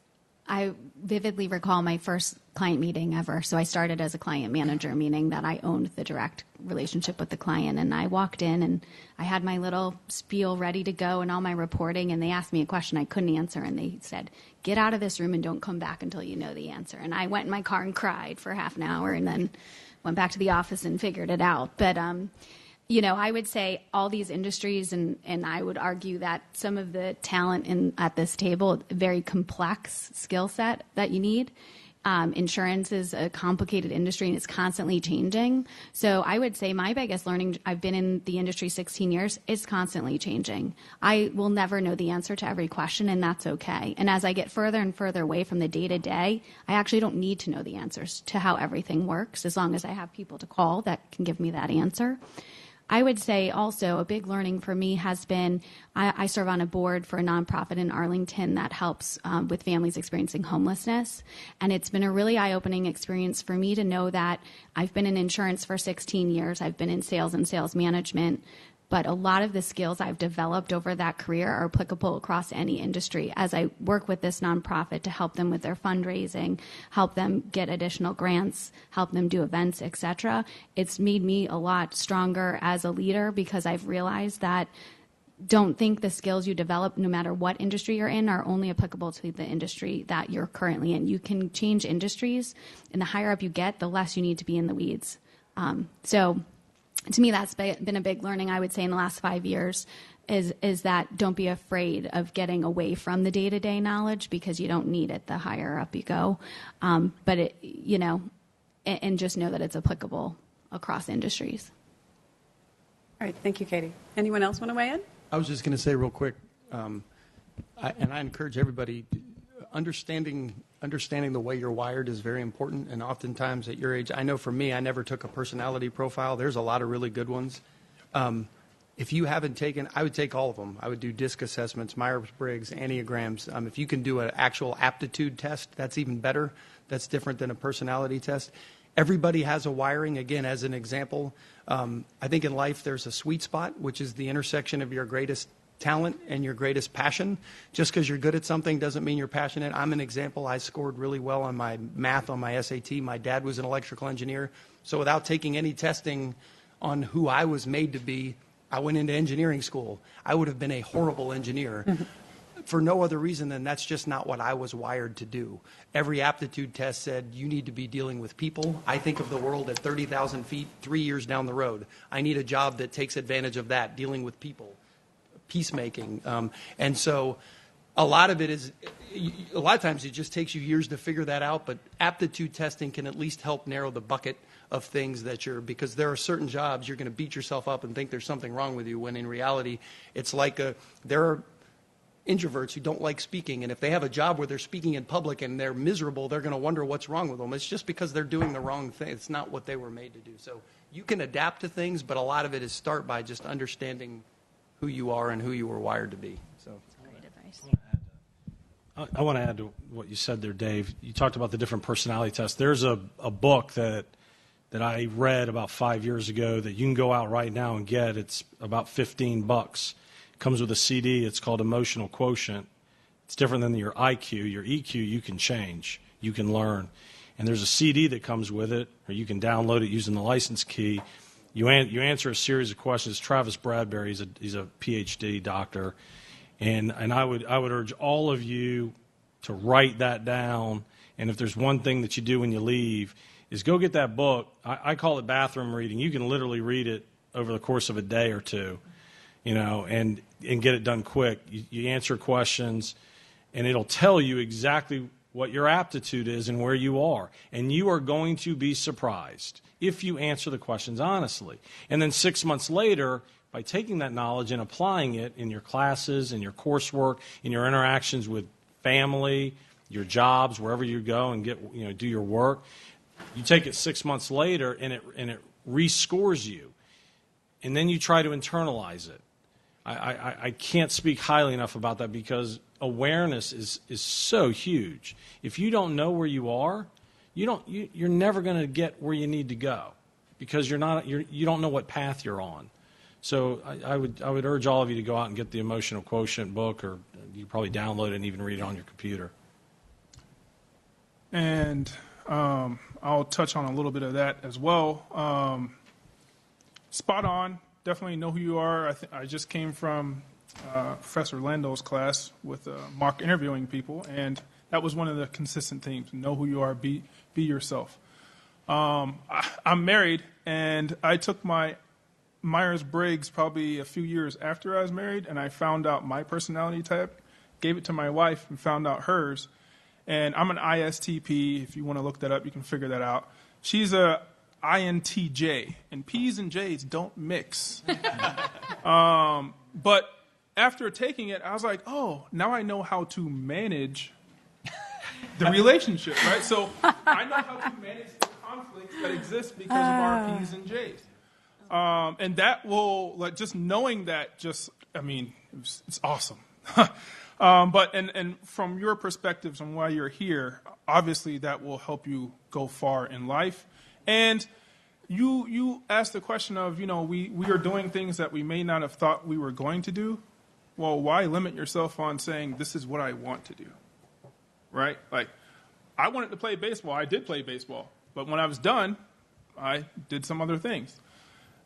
I vividly recall my first client meeting ever. So I started as a client manager, meaning that I owned the direct relationship with the client. And I walked in and I had my little spiel ready to go and all my reporting. And they asked me a question I couldn't answer. And they said, get out of this room and don't come back until you know the answer. And I went in my car and cried for half an hour and then went back to the office and figured it out. But, I would say all these industries, and I would argue that some of the talent at this table, very complex skill set that you need. Insurance is a complicated industry and it's constantly changing. So I would say my biggest learning, I've been in the industry 16 years, it's constantly changing. I will never know the answer to every question, and that's okay. And as I get further and further away from the day-to-day, I actually don't need to know the answers to how everything works, as long as I have people to call that can give me that answer. I would say also a big learning for me has been I serve on a board for a nonprofit in Arlington that helps with families experiencing homelessness. And it's been a really eye-opening experience for me to know that I've been in insurance for 16 years. I've been in sales and sales management. But a lot of the skills I've developed over that career are applicable across any industry. As I work with this nonprofit to help them with their fundraising, help them get additional grants, help them do events, etc., it's made me a lot stronger as a leader, because I've realized that don't think the skills you develop, no matter what industry you're in, are only applicable to the industry that you're currently in. You can change industries, and the higher up you get, the less you need to be in the weeds. So to me, that's been a big learning, I would say, in the last 5 years, is that don't be afraid of getting away from the day-to-day knowledge, because you don't need it the higher up you go. But and just know that it's applicable across industries. All right. Thank you, Katie. Anyone else want to weigh in? I was just going to say real quick, I encourage everybody, understanding the way you're wired is very important. And oftentimes at your age, I know for me, I never took a personality profile. There's a lot of really good ones. If you haven't taken, I would take all of them. I would do DISC assessments, Myers-Briggs, Enneagrams. If you can do an actual aptitude test, that's even better. That's different than a personality test. Everybody has a wiring. Again, as an example, I think in life there's a sweet spot, which is the intersection of your greatest talent and your greatest passion. Just because you're good at something doesn't mean you're passionate. I'm an example. I scored really well on my math on my SAT. My dad was an electrical engineer. So without taking any testing on who I was made to be, I went into engineering school. I would have been a horrible engineer. For no other reason than that's just not what I was wired to do. Every aptitude test said you need to be dealing with people. I think of the world at 30,000 feet, 3 years down the road. I need a job that takes advantage of that, dealing with people, peacemaking. And so a lot of times it just takes you years to figure that out, but aptitude testing can at least help narrow the bucket of things because there are certain jobs you're going to beat yourself up and think there's something wrong with you, when in reality it's like there are introverts who don't like speaking, and if they have a job where they're speaking in public and they're miserable, they're going to wonder what's wrong with them. It's just because they're doing the wrong thing. It's not what they were made to do. So you can adapt to things, but a lot of it is start by just understanding who you are and who you were wired to be. So Great advice. I want to add to what you said there, Dave. You talked about the different personality tests. There's a book that I read about 5 years ago that you can go out right now and get. It's about $15. It comes with a CD. It's called Emotional Quotient. It's different than your IQ. Your EQ you can change. You can learn. And there's a CD that comes with it, or you can download it using the license key. You answer a series of questions. Travis Bradbury, he's a PhD doctor. And I would urge all of you to write that down. And if there's one thing that you do when you leave, is go get that book. I call it bathroom reading. You can literally read it over the course of a day or two, and get it done quick. You answer questions, and it'll tell you exactly what your aptitude is and where you are. And you are going to be surprised if you answer the questions honestly. And then 6 months later, by taking that knowledge and applying it in your classes, in your coursework, in your interactions with family, your jobs, wherever you go and do your work, you take it 6 months later and it rescores you. And then you try to internalize it. I can't speak highly enough about that because awareness is so huge. If you don't know where you are, you're never going to get where you need to go because you don't know what path you're on. So I would urge all of you to go out and get the Emotional Quotient book, or you probably download it and even read it on your computer. And I'll touch on a little bit of that as well. Spot on. Definitely know who you are. I just came from Professor Lando's class with mock interviewing people, and that was one of the consistent themes. Know who you are. Be yourself. I'm married, and I took my Myers-Briggs probably a few years after I was married, and I found out my personality type, gave it to my wife, and found out hers. And I'm an ISTP. If you want to look that up, you can figure that out. She's a INTJ, and P's and J's don't mix. But after taking it, I was like, oh, now I know how to manage the relationship, right? So I know how to manage the conflicts that exist because of our P's and J's. And that will, just knowing that, it's awesome. But from your perspectives on why you're here, obviously that will help you go far in life. And you asked the question of, we are doing things that we may not have thought we were going to do. Well, why limit yourself on saying, this is what I want to do, right? Like, I wanted to play baseball. I did play baseball. But when I was done, I did some other things.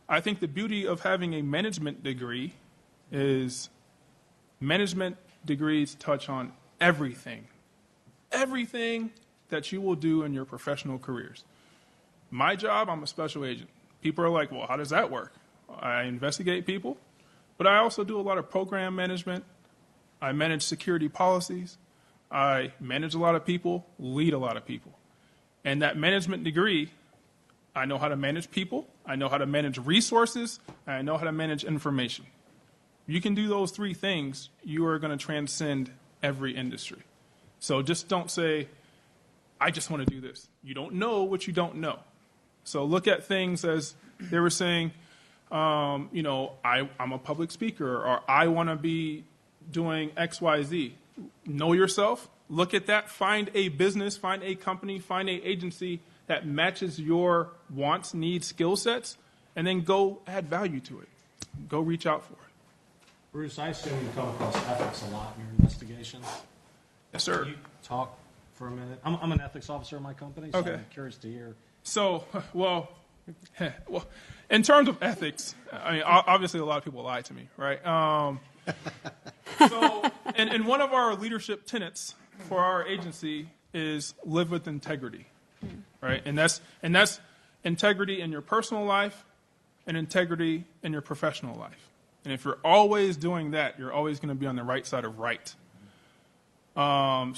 I think the beauty of having a management degree is management degrees touch on everything that you will do in your professional careers. My job, I'm a special agent. People are like, well, how does that work? I investigate people, but I also do a lot of program management. I manage security policies. I manage a lot of people, lead a lot of people. And that management degree, I know how to manage people, I know how to manage resources, and I know how to manage information. You can do those three things, you are going to transcend every industry. So just don't say, I just want to do this. You don't know what you don't know. So look at things as they were saying, I'm a public speaker, or I want to be doing X, Y, Z. Know yourself, look at that, find a business, find a company, find an agency that matches your wants, needs, skill sets, and then go add value to it. Go reach out for it. Bruce, I assume you come across ethics a lot in your investigations. Yes, sir. Can you talk for a minute? I'm an ethics officer in my company, so Okay. I'm curious to hear. So, well, in terms of ethics, obviously a lot of people lie to me, right? And one of our leadership tenets for our agency is live with integrity, right? And that's integrity in your personal life and integrity in your professional life. And if you're always doing that, you're always going to be on the right side of right. And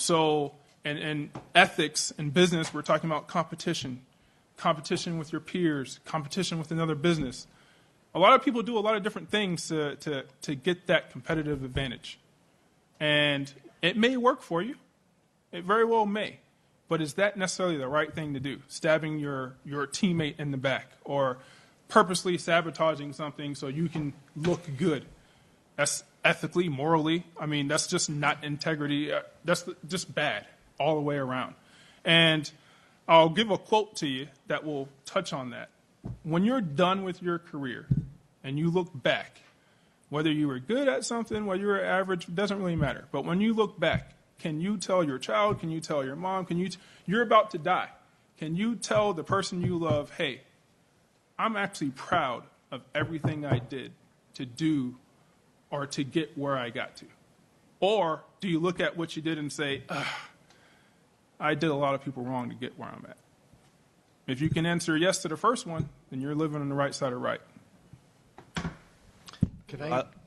ethics in business, we're talking about competition with your peers, competition with another business. A lot of people do a lot of different things to get that competitive advantage. And it may work for you. It very well may. But is that necessarily the right thing to do? Stabbing your teammate in the back or purposely sabotaging something so you can look good. That's ethically, morally, I mean, that's just not integrity. That's just bad all the way around. And I'll give a quote to you that will touch on that. When you're done with your career and you look back, whether you were good at something, whether you were average, it doesn't really matter. But when you look back, can you tell your child, can you tell your mom, you're about to die. Can you tell the person you love, hey, I'm actually proud of everything I did to do or to get where I got to? Or do you look at what you did and say, I did a lot of people wrong to get where I'm at? If you can answer yes to the first one, then you're living on the right side of right.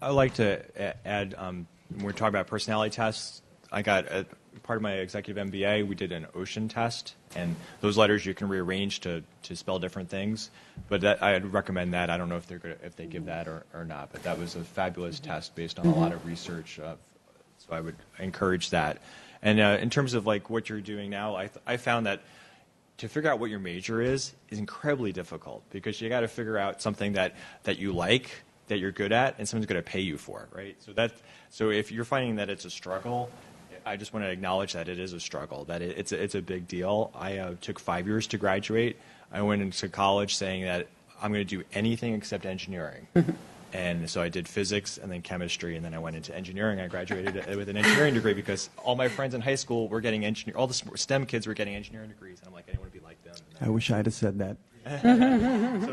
I'd like to add, when we're talking about personality tests, I got part of my executive MBA, we did an ocean test, and those letters you can rearrange to spell different things. But I'd recommend that. I don't know if they give that or not, but that was a fabulous test based on a lot of research. So I would encourage that. And in terms of like what you're doing now, I found that to figure out what your major is incredibly difficult, because you got to figure out something that you like, that you're good at, and someone's going to pay you for it, right? So if you're finding that it's a struggle, I just want to acknowledge that it is a struggle, that it's a big deal. I took 5 years to graduate. I went into college saying that I'm going to do anything except engineering. And so I did physics and then chemistry, and then I went into engineering. I graduated with an engineering degree because all my friends in high school were getting all the STEM kids were getting engineering degrees. And I'm like, I didn't want to be like them. I wish I'd have said that. So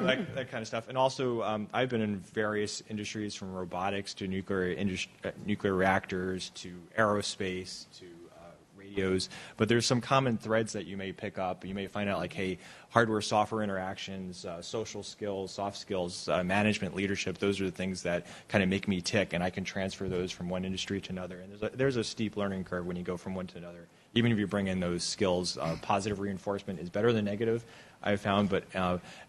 that kind of stuff. And also, I've been in various industries, from robotics to nuclear reactors to aerospace to radios. But there's some common threads that you may pick up. You may find out, like, hey, hardware, software interactions, social skills, soft skills, management, leadership. Those are the things that kind of make me tick, and I can transfer those from one industry to another. And there's a steep learning curve when you go from one to another. Even if you bring in those skills, positive reinforcement is better than negative, I've found. But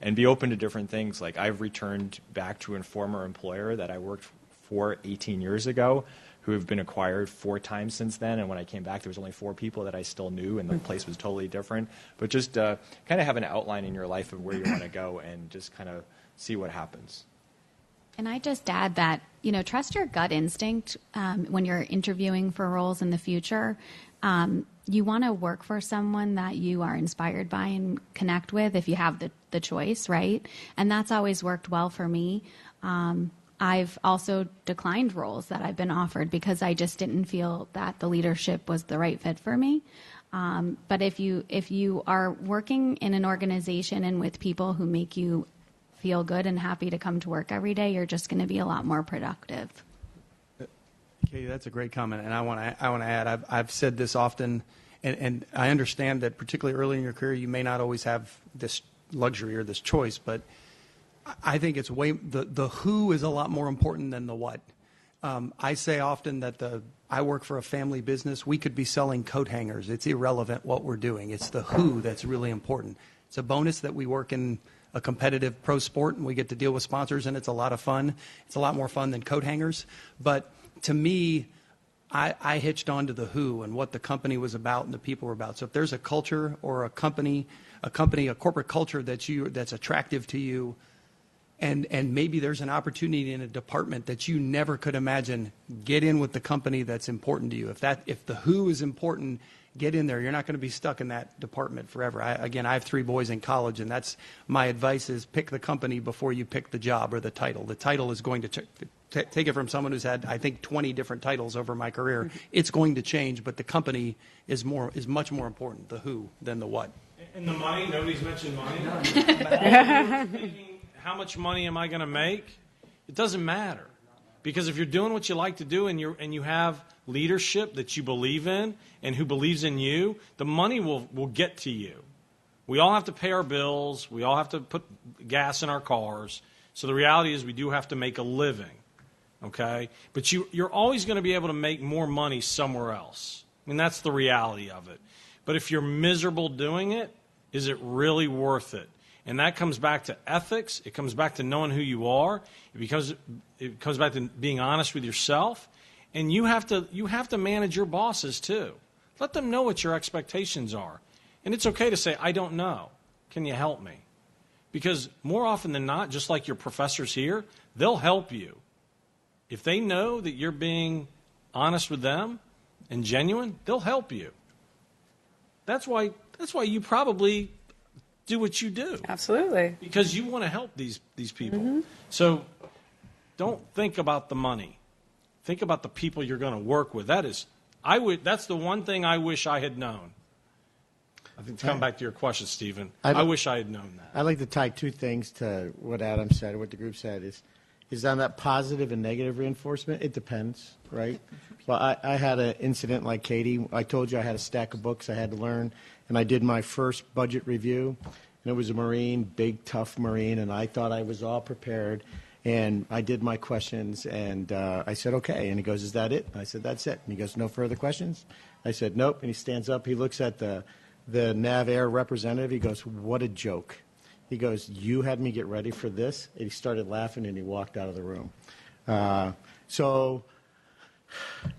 and be open to different things. Like, I've returned back to a former employer that I worked for 18 years ago, who have been acquired 4 times since then. And when I came back, there was only 4 people that I still knew, and the place was totally different. But just kind of have an outline in your life of where you want to go, and just kind of see what happens. And I just add that, trust your gut instinct when you're interviewing for roles in the future. You want to work for someone that you are inspired by and connect with if you have the choice, right? And that's always worked well for me. I've also declined roles that I've been offered because I just didn't feel that the leadership was the right fit for me. But if you are working in an organization and with people who make you feel good and happy to come to work every day, you're just going to be a lot more productive. Katie, that's a great comment, and I want to add. I've said this often, and I understand that particularly early in your career, you may not always have this luxury or this choice, but I think it's the who is a lot more important than the what. I say often that I work for a family business. We could be selling coat hangers. It's irrelevant what we're doing. It's the who that's really important. It's a bonus that we work in a competitive pro sport and we get to deal with sponsors, and it's a lot of fun. It's a lot more fun than coat hangers. But to me, I hitched on to the who and what the company was about and the people were about. So if there's a culture or a corporate culture that's attractive to you, and maybe there's an opportunity in a department that you never could imagine, get in with the company that's important to you. If the who is important, get in there. You're not going to be stuck in that department forever. I have 3 boys in college, and that's my advice: is pick the company before you pick the job or the title. The title is going to take it from someone who's had, I think, 20 different titles over my career. It's going to change, but the company is much more important, the who, than the what. And the money, nobody's mentioned money. Thinking, how much money am I going to make? It doesn't matter. Because if you're doing what you like to do and you have leadership that you believe in and who believes in you, the money will get to you. We all have to pay our bills. We all have to put gas in our cars. So the reality is we do have to make a living. Okay? But you're always going to be able to make more money somewhere else. I mean, that's the reality of it. But if you're miserable doing it, is it really worth it? And that comes back to ethics. It comes back to knowing who you are. It comes back to being honest with yourself. And you have to manage your bosses too. Let them know what your expectations are. And it's okay to say, I don't know. Can you help me? Because more often than not, just like your professors here, they'll help you. If they know that you're being honest with them and genuine, they'll help you. That's why you probably do what you do. Absolutely. Because you want to help these people. So don't think about the money. Think about the people you're going to work with. That's the one thing I wish I had known. I think to come back to your question, Stephen, I wish I had known that. I'd like to tie two things to what Adam said, what the group said is on that positive and negative reinforcement. It depends, right? Well, I had an incident like Katie. I told you I had a stack of books I had to learn, and I did my first budget review, and it was a Marine, big, tough Marine, and I thought I was all prepared. And I did my questions, and I said, okay. And he goes, is that it? And I said, that's it. And he goes, no further questions? I said, nope. And he stands up. He looks at the Nav Air representative. He goes, what a joke. He goes, you had me get ready for this? And he started laughing, and he walked out of the room. So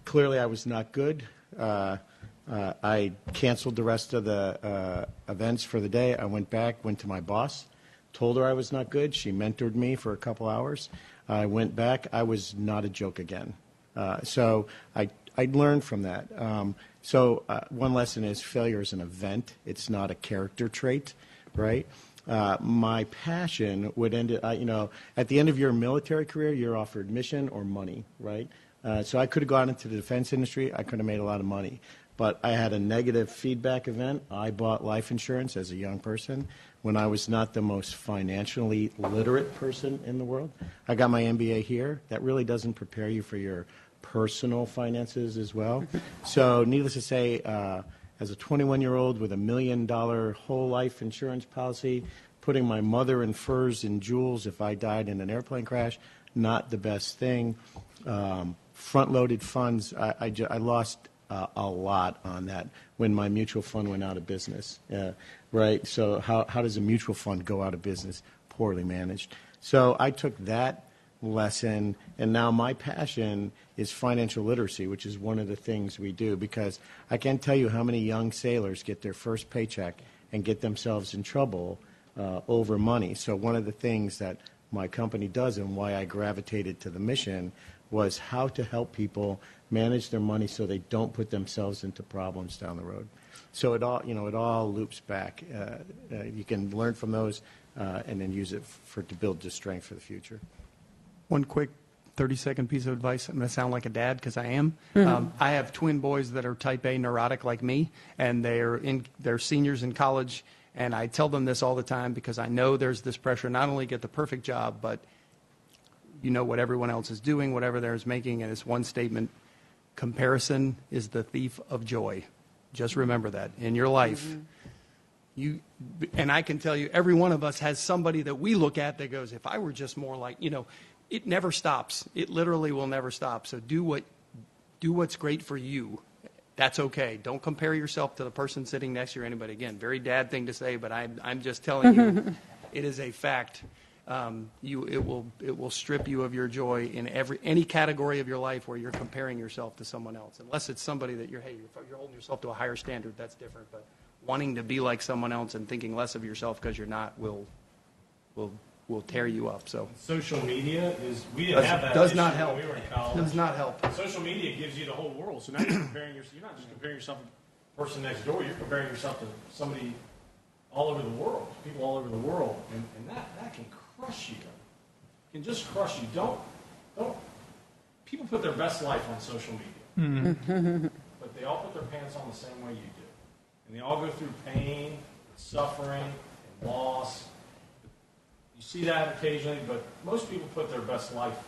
clearly I was not good. I canceled the rest of the events for the day. I went back, went to my boss. Told her I was not good. She mentored me for a couple hours. I went back. I was not a joke again. So I learned from that. One lesson is failure is an event. It's not a character trait, right? My passion would end it, at the end of your military career, you're offered mission or money, right? So I could have gone into the defense industry. I could have made a lot of money. But I had a negative feedback event. I bought life insurance as a young person when I was not the most financially literate person in the world. I got my MBA here. That really doesn't prepare you for your personal finances as well. So needless to say, as a 21-year-old with $1 million whole life insurance policy, putting my mother in furs and jewels if I died in an airplane crash, not the best thing. Front-loaded funds, I lost a lot on that when my mutual fund went out of business, right? So how does a mutual fund go out of business? Poorly managed. So I took that lesson, and now my passion is financial literacy, which is one of the things we do, because I can't tell you how many young sailors get their first paycheck and get themselves in trouble over money. So one of the things that my company does and why I gravitated to the mission was how to help people manage their money so they don't put themselves into problems down the road. So it all loops back. You can learn from those and then use it to build just strength for the future. One quick 30-second piece of advice. I'm going to sound like a dad because I am. I have twin boys that are type A neurotic like me, and they're seniors in college. And I tell them this all the time because I know there's this pressure not only to get the perfect job, but you know what everyone else is doing, whatever they're making, and it's one statement: comparison is the thief of joy. Just remember that in your life. And I can tell you, every one of us has somebody that we look at that goes, if I were just more like, it never stops. It literally will never stop. So do what's great for you. That's okay. Don't compare yourself to the person sitting next to you or anybody. Again, very dad thing to say, but I'm just telling you, it is a fact. It will strip you of your joy in any category of your life where you're comparing yourself to someone else, unless it's somebody that you're holding yourself to a higher standard. That's different. But wanting to be like someone else and thinking less of yourself because you're not will tear you up. So social media we didn't have that. Does not help. When we were in college. Does not help. Social media gives you the whole world. So now you're not just comparing yourself to the person next door. You're comparing yourself to somebody all over the world, people all over the world, and that can crush you. It can just crush you. Don't. People put their best life on social media, but they all put their pants on the same way you do, and they all go through pain, suffering, and loss. You see that occasionally, but most people put their best life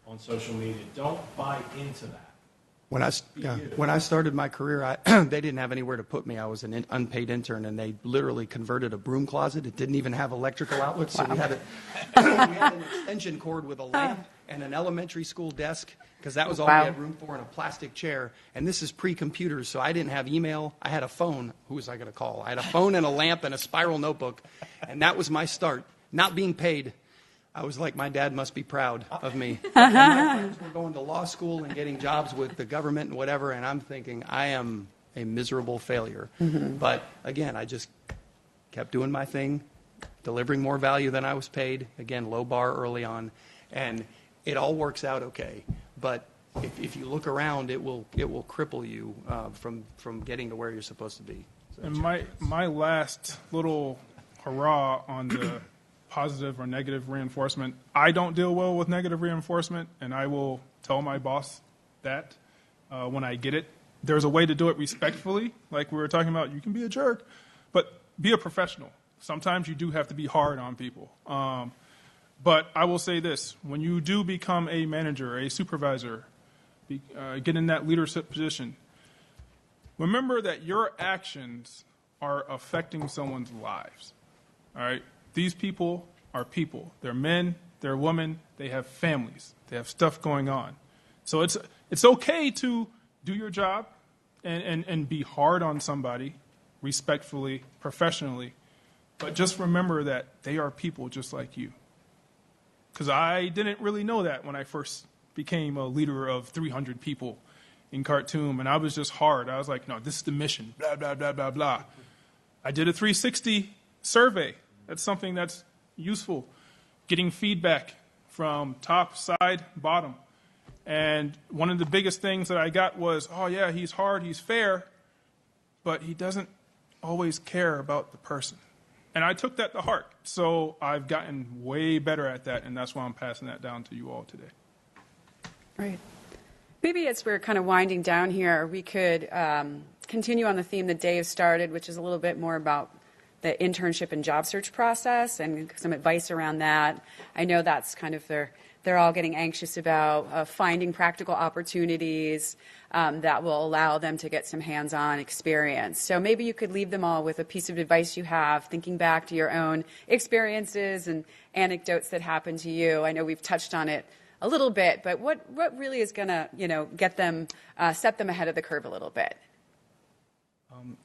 on social media. Don't buy into that. When I started my career, they didn't have anywhere to put me. I was an unpaid intern, and they literally converted a broom closet. It didn't even have electrical outlets, so we had an extension cord with a lamp and an elementary school desk, because that was all we had room for, and a plastic chair. And this is pre-computers, so I didn't have email. I had a phone. Who was I going to call? I had a phone and a lamp and a spiral notebook, and that was my start. Not being paid. I was like, my dad must be proud of me. And my friends were going to law school and getting jobs with the government and whatever, and I'm thinking, I am a miserable failure. But again, I just kept doing my thing, delivering more value than I was paid. Again, low bar early on, and it all works out okay. But if you look around, it will cripple you from getting to where you're supposed to be. So And my last little hurrah on the positive or negative reinforcement, I don't deal well with negative reinforcement, and I will tell my boss that when I get it. There's a way to do it respectfully, like we were talking about. You can be a jerk, but be a professional. Sometimes you do have to be hard on people. But I will say this, when you do become a manager, a supervisor, get in that leadership position, remember that your actions are affecting someone's lives. All right? These people are people. They're men, they're women, they have families, they have stuff going on. So it's okay to do your job and be hard on somebody, respectfully, professionally, but just remember that they are people just like you. Because I didn't really know that when I first became a leader of 300 people in Khartoum, and I was just hard. I was like, no, this is the mission, blah, blah, blah, blah, blah. I did a 360 survey. That's something that's useful, getting feedback from top, side, bottom. And one of the biggest things that I got was, oh, yeah, he's hard, he's fair, but he doesn't always care about the person. And I took that to heart. So I've gotten way better at that, and that's why I'm passing that down to you all today. Right. Maybe as we're kind of winding down here, we could continue on the theme that Dave started, which is a little bit more about the internship and job search process and some advice around that. I know that's kind of they're all getting anxious about finding practical opportunities that will allow them to get some hands-on experience. So maybe you could leave them all with a piece of advice you have, thinking back to your own experiences and anecdotes that happened to you. I know we've touched on it a little bit, but what really is going to get them, set them ahead of the curve a little bit?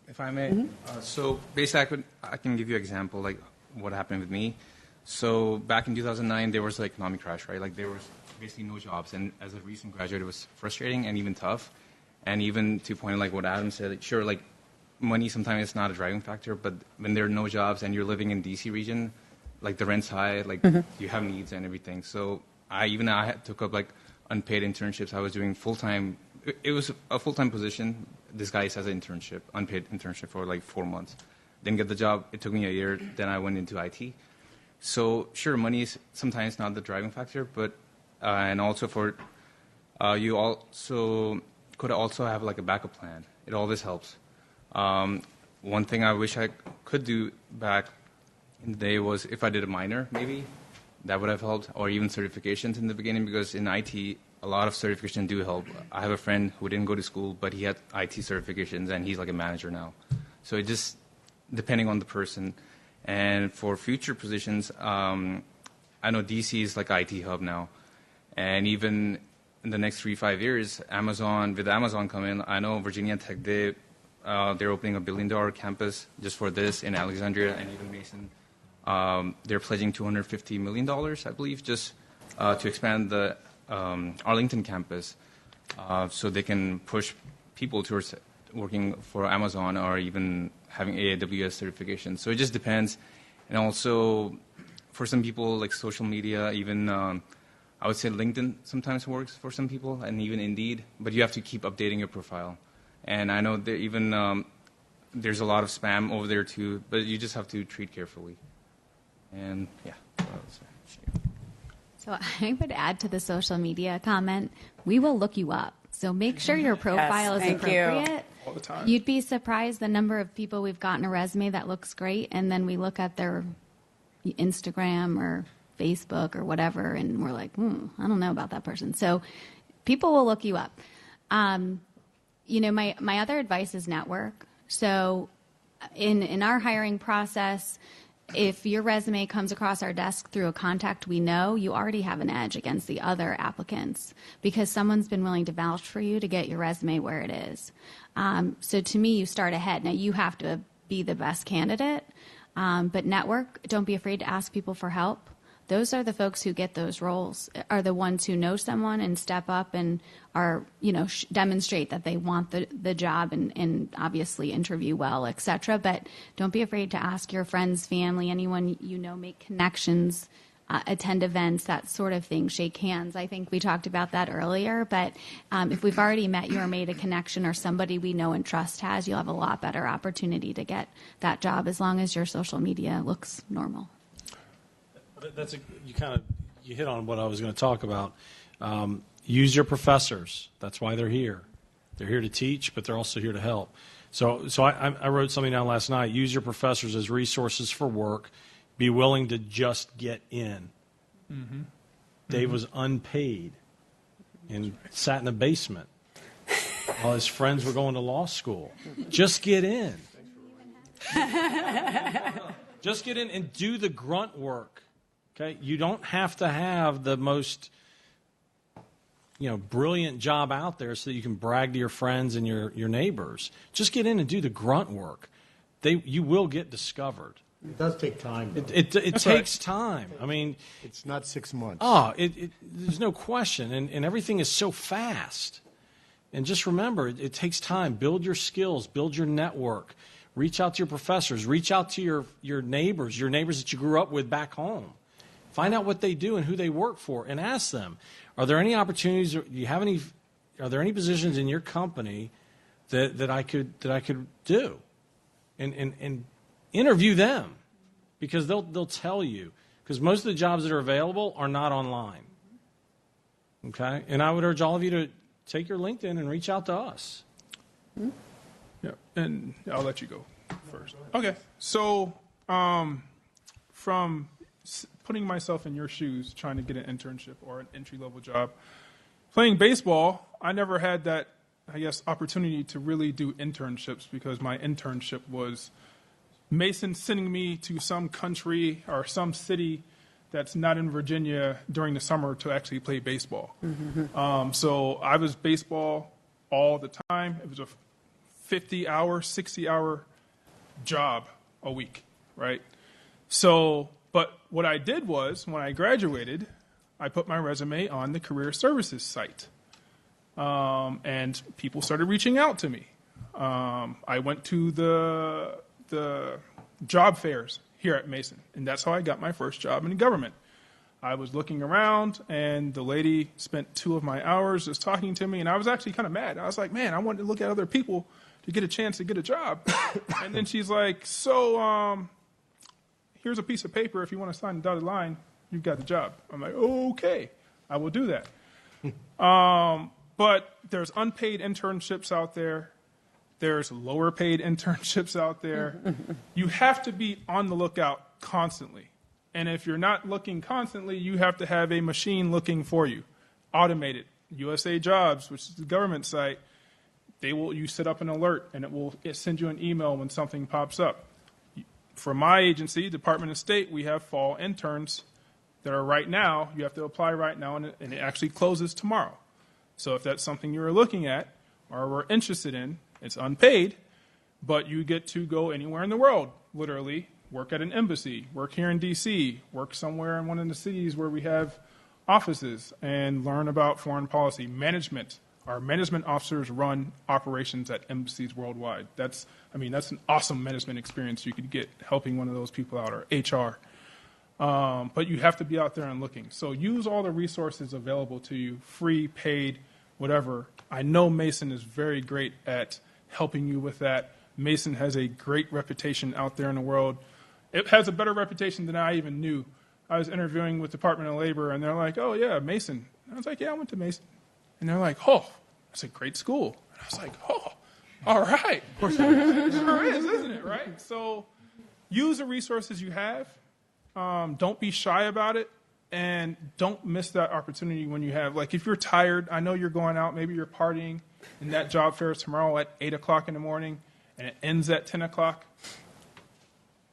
If I may, so basically I can give you an example, like what happened with me. So back in 2009, there was an economic crash, right? Like there was basically no jobs. And as a recent graduate, it was frustrating and even tough. And even to point like what Adam said, like, sure, like money sometimes is not a driving factor, but when there are no jobs and you're living in DC region, like the rent's high, like you have needs and everything. So I took up like unpaid internships. I was doing full-time. It was a full-time position disguised as an internship, unpaid internship for like 4 months. Didn't get the job. It took me a year. Then I went into IT. So sure, money is sometimes not the driving factor, but and also for you also could also have like a backup plan. It always helps. One thing I wish I could do back in the day was if I did a minor, maybe that would have helped, or even certifications in the beginning, because in IT a lot of certifications do help. I have a friend who didn't go to school, but he had IT certifications, and he's like a manager now. So it just depending on the person. And for future positions, I know DC is like IT hub now. And even in the next 3-5 years, with Amazon coming, I know Virginia Tech, they're opening $1 billion campus just for this in Alexandria, and even Mason. They're pledging $250 million, I believe, just to expand the Arlington campus so they can push people towards working for Amazon or even having AWS certification. So it just depends. And also, for some people, like social media, even I would say LinkedIn sometimes works for some people, and even Indeed. But you have to keep updating your profile. And I know that even there's a lot of spam over there too, but you just have to treat carefully. And yeah. So I would add to the social media comment, we will look you up. So make sure your profile is appropriate. All the time. You'd be surprised the number of people we've gotten a resume that looks great, and then we look at their Instagram or Facebook or whatever, and we're like, I don't know about that person. So people will look you up. My other advice is network. So in our hiring process, if your resume comes across our desk through a contact we know, you already have an edge against the other applicants because someone's been willing to vouch for you to get your resume where it is. So to me, you start ahead. Now, you have to be the best candidate, but network, don't be afraid to ask people for help. those are the folks who get those roles, are the ones who know someone and step up and are, demonstrate that they want the job and obviously interview well, et cetera. But don't be afraid to ask your friends, family, anyone make connections, attend events, that sort of thing, shake hands. I think we talked about that earlier, but if we've already met you or made a connection or somebody we know and trust has, you'll have a lot better opportunity to get that job as long as your social media looks normal. You hit on what I was going to talk about. Use your professors. That's why they're here. They're here to teach, but they're also here to help. So I wrote something down last night. Use your professors as resources for work. Be willing to just get in. Mm-hmm. Dave was unpaid and sat in the basement while his friends were going to law school. Just get in. Just get in and do the grunt work. Okay? You don't have to have the most brilliant job out there so that you can brag to your friends and your neighbors. Just get in and do the grunt work. You will get discovered. It does take time, though. It takes time. I mean, it's not 6 months. There's no question, and everything is so fast. And just remember, it takes time. Build your skills, build your network, reach out to your professors, reach out to your neighbors that you grew up with back home. Find out what they do and who they work for, and ask them: are there any opportunities? Are there any positions in your company that I could do? And interview them, because they'll tell you. Because most of the jobs that are available are not online. Okay, and I would urge all of you to take your LinkedIn and reach out to us. Mm-hmm. Yeah, and I'll let you go first. Okay, so from putting myself in your shoes, trying to get an internship or an entry-level job, playing baseball, I never had that, opportunity to really do internships, because my internship was Mason sending me to some country or some city that's not in Virginia during the summer to actually play baseball. Mm-hmm. So I was baseball all the time. It was a 50-hour, 60-hour job a week, right? So, but what I did was, when I graduated, I put my resume on the career services site. And people started reaching out to me. I went to the job fairs here at Mason, and that's how I got my first job in government. I was looking around, and the lady spent 2 of my hours just talking to me, and I was actually kind of mad. I was like, man, I wanted to look at other people to get a chance to get a job. And then she's like, so here's a piece of paper. If you want to sign the dotted line, you've got the job. I'm like, okay, I will do that. But there's unpaid internships out there. There's lower paid internships out there. You have to be on the lookout constantly. And if you're not looking constantly, you have to have a machine looking for you. Automated. USA Jobs, which is the government site, you set up an alert, and it will send you an email when something pops up. For my agency, Department of State, we have fall interns that are right now. You have to apply right now, and it actually closes tomorrow. So if that's something you're looking at or were interested in, it's unpaid, but you get to go anywhere in the world, literally. Work at an embassy, work here in D.C., work somewhere in one of the cities where we have offices, and learn about foreign policy management. Our management officers run operations at embassies worldwide. That's an awesome management experience you could get helping one of those people out, or HR. But you have to be out there and looking. So use all the resources available to you, free, paid, whatever. I know Mason is very great at helping you with that. Mason has a great reputation out there in the world. It has a better reputation than I even knew. I was interviewing with Department of Labor, and they're like, oh, yeah, Mason. And I was like, yeah, I went to Mason. And they're like, oh, that's a great school. And I was like, oh, all right. Of course it sure is, isn't it, right? So use the resources you have. Don't be shy about it, and don't miss that opportunity when you have. Like, if you're tired, I know you're going out, maybe you're partying, and that job fair is tomorrow at 8 o'clock in the morning, and it ends at 10 o'clock.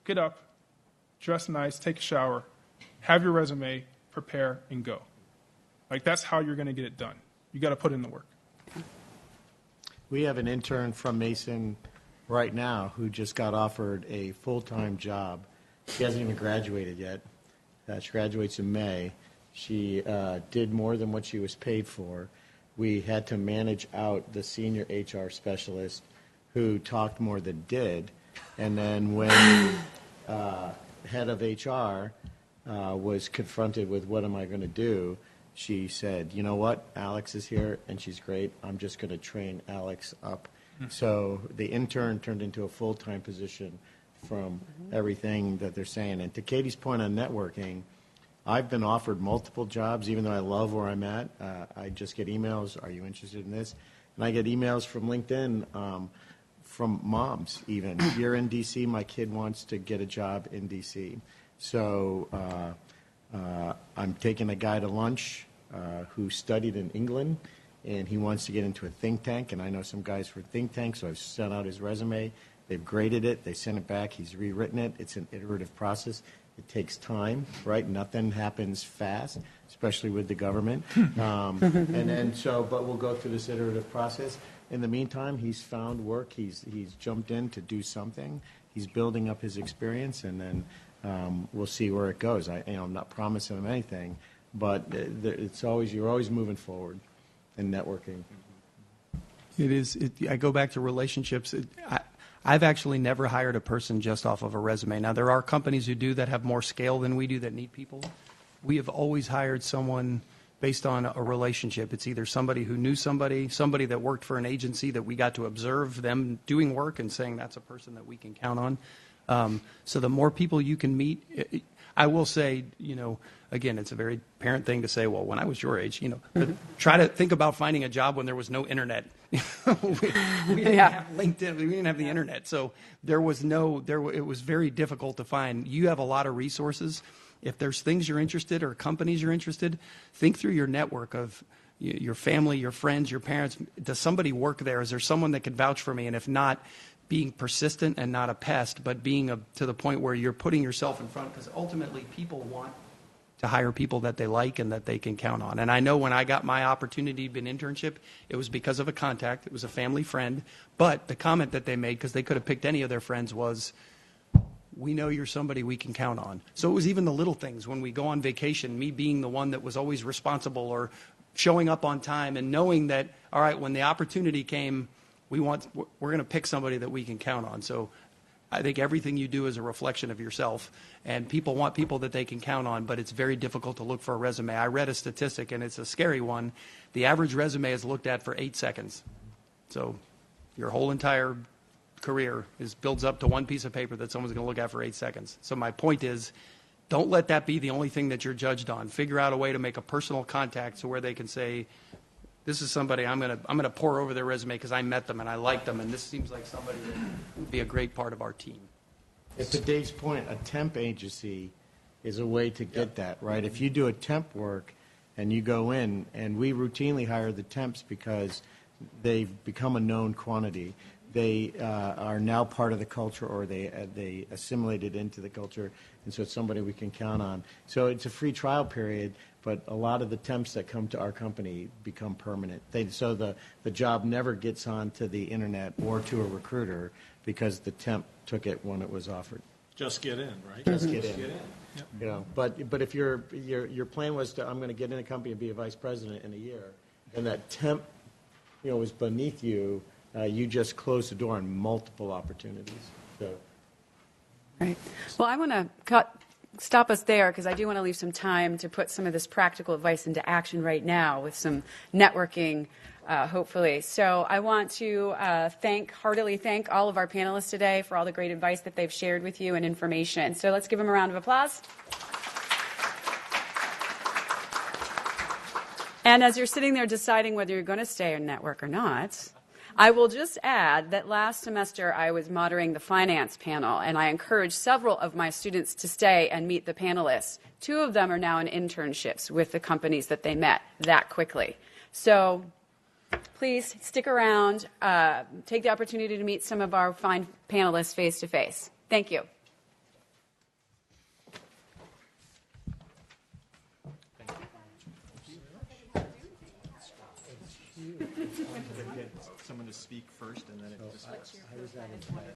Get up, dress nice, take a shower, have your resume, prepare, and go. Like, that's how you're going to get it done. You got to put in the work. We have an intern from Mason right now who just got offered a full-time job. He hasn't even graduated yet. She graduates in May. She did more than what she was paid for. We had to manage out the senior HR specialist who talked more than did. And then when head of HR was confronted with what am I going to do, she said, you know what, Alex is here and she's great. I'm just going to train Alex up. So the intern turned into a full-time position from everything that they're saying. And to Katie's point on networking, I've been offered multiple jobs, even though I love where I'm at. I just get emails, are you interested in this? And I get emails from LinkedIn from moms even. You're in D.C., my kid wants to get a job in D.C. So I'm taking a guy to lunch who studied in England, and he wants to get into a think tank, and I know some guys for think tanks, so I've sent out his resume. They've graded it. They sent it back. He's rewritten it. It's an iterative process. It takes time, right? Nothing happens fast, especially with the government. And then but we'll go through this iterative process. In the meantime, he's found work. He's jumped in to do something. He's building up his experience, and then we'll see where it goes. I'm not promising him anything, but you're always moving forward in networking. It is. I go back to relationships. I've actually never hired a person just off of a resume. Now, there are companies who do that have more scale than we do that need people. We have always hired someone based on a relationship. It's either somebody who knew somebody that worked for an agency that we got to observe them doing work and saying that's a person that we can count on. So the more people you can meet, I will say, again, it's a very parent thing to say, well, when I was your age, but try to think about finding a job when there was no internet. we didn't have LinkedIn. We didn't have the internet. So it was very difficult to find. You have a lot of resources. If there's things you're interested or companies you're interested, think through your network of your family, your friends, your parents. Does somebody work there? Is there someone that can vouch for me? And if not, being persistent and not a pest, but being to the point where you're putting yourself in front, because ultimately people want to hire people that they like and that they can count on. And I know when I got my opportunity to be an internship, it was because of a contact. It was a family friend. But the comment that they made, because they could have picked any of their friends, was, we know you're somebody we can count on. So it was even the little things. When we go on vacation, me being the one that was always responsible or showing up on time and knowing that, all right, when the opportunity came, we're going to pick somebody that we can count on. So I think everything you do is a reflection of yourself, and people want people that they can count on, but it's very difficult to look for a resume. I read a statistic, and it's a scary one. The average resume is looked at for 8 seconds. So your whole entire career builds up to one piece of paper that someone's going to look at for 8 seconds. So my point is, don't let that be the only thing that you're judged on. Figure out a way to make a personal contact so where they can say, this is somebody I'm going to pour over their resume because I met them and I like them, and this seems like somebody that would be a great part of our team. At today's point, a temp agency is a way to get that, right? If you do a temp work and you go in, and we routinely hire the temps because they've become a known quantity. They are now part of the culture, or they assimilated into the culture, and so it's somebody we can count on. So it's a free trial period, but a lot of the temps that come to our company become permanent. So the job never gets onto the internet or to a recruiter because the temp took it when it was offered. Just get in, right? Just get in. Yep. But if your plan was I'm going to get in a company and be a vice president in a year, and that temp was beneath you, you just closed the door on multiple opportunities. So. Right. Well, I want to stop us there because I do want to leave some time to put some of this practical advice into action right now with some networking, hopefully. So I want to heartily thank all of our panelists today for all the great advice that they've shared with you and information. So let's give them a round of applause. And as you're sitting there deciding whether you're going to stay in network or not, I will just add that last semester I was moderating the finance panel, and I encouraged several of my students to stay and meet the panelists. 2 of them are now in internships with the companies that they met that quickly. So please stick around, take the opportunity to meet some of our fine panelists face to face. Thank you. Someone to speak first, and then it just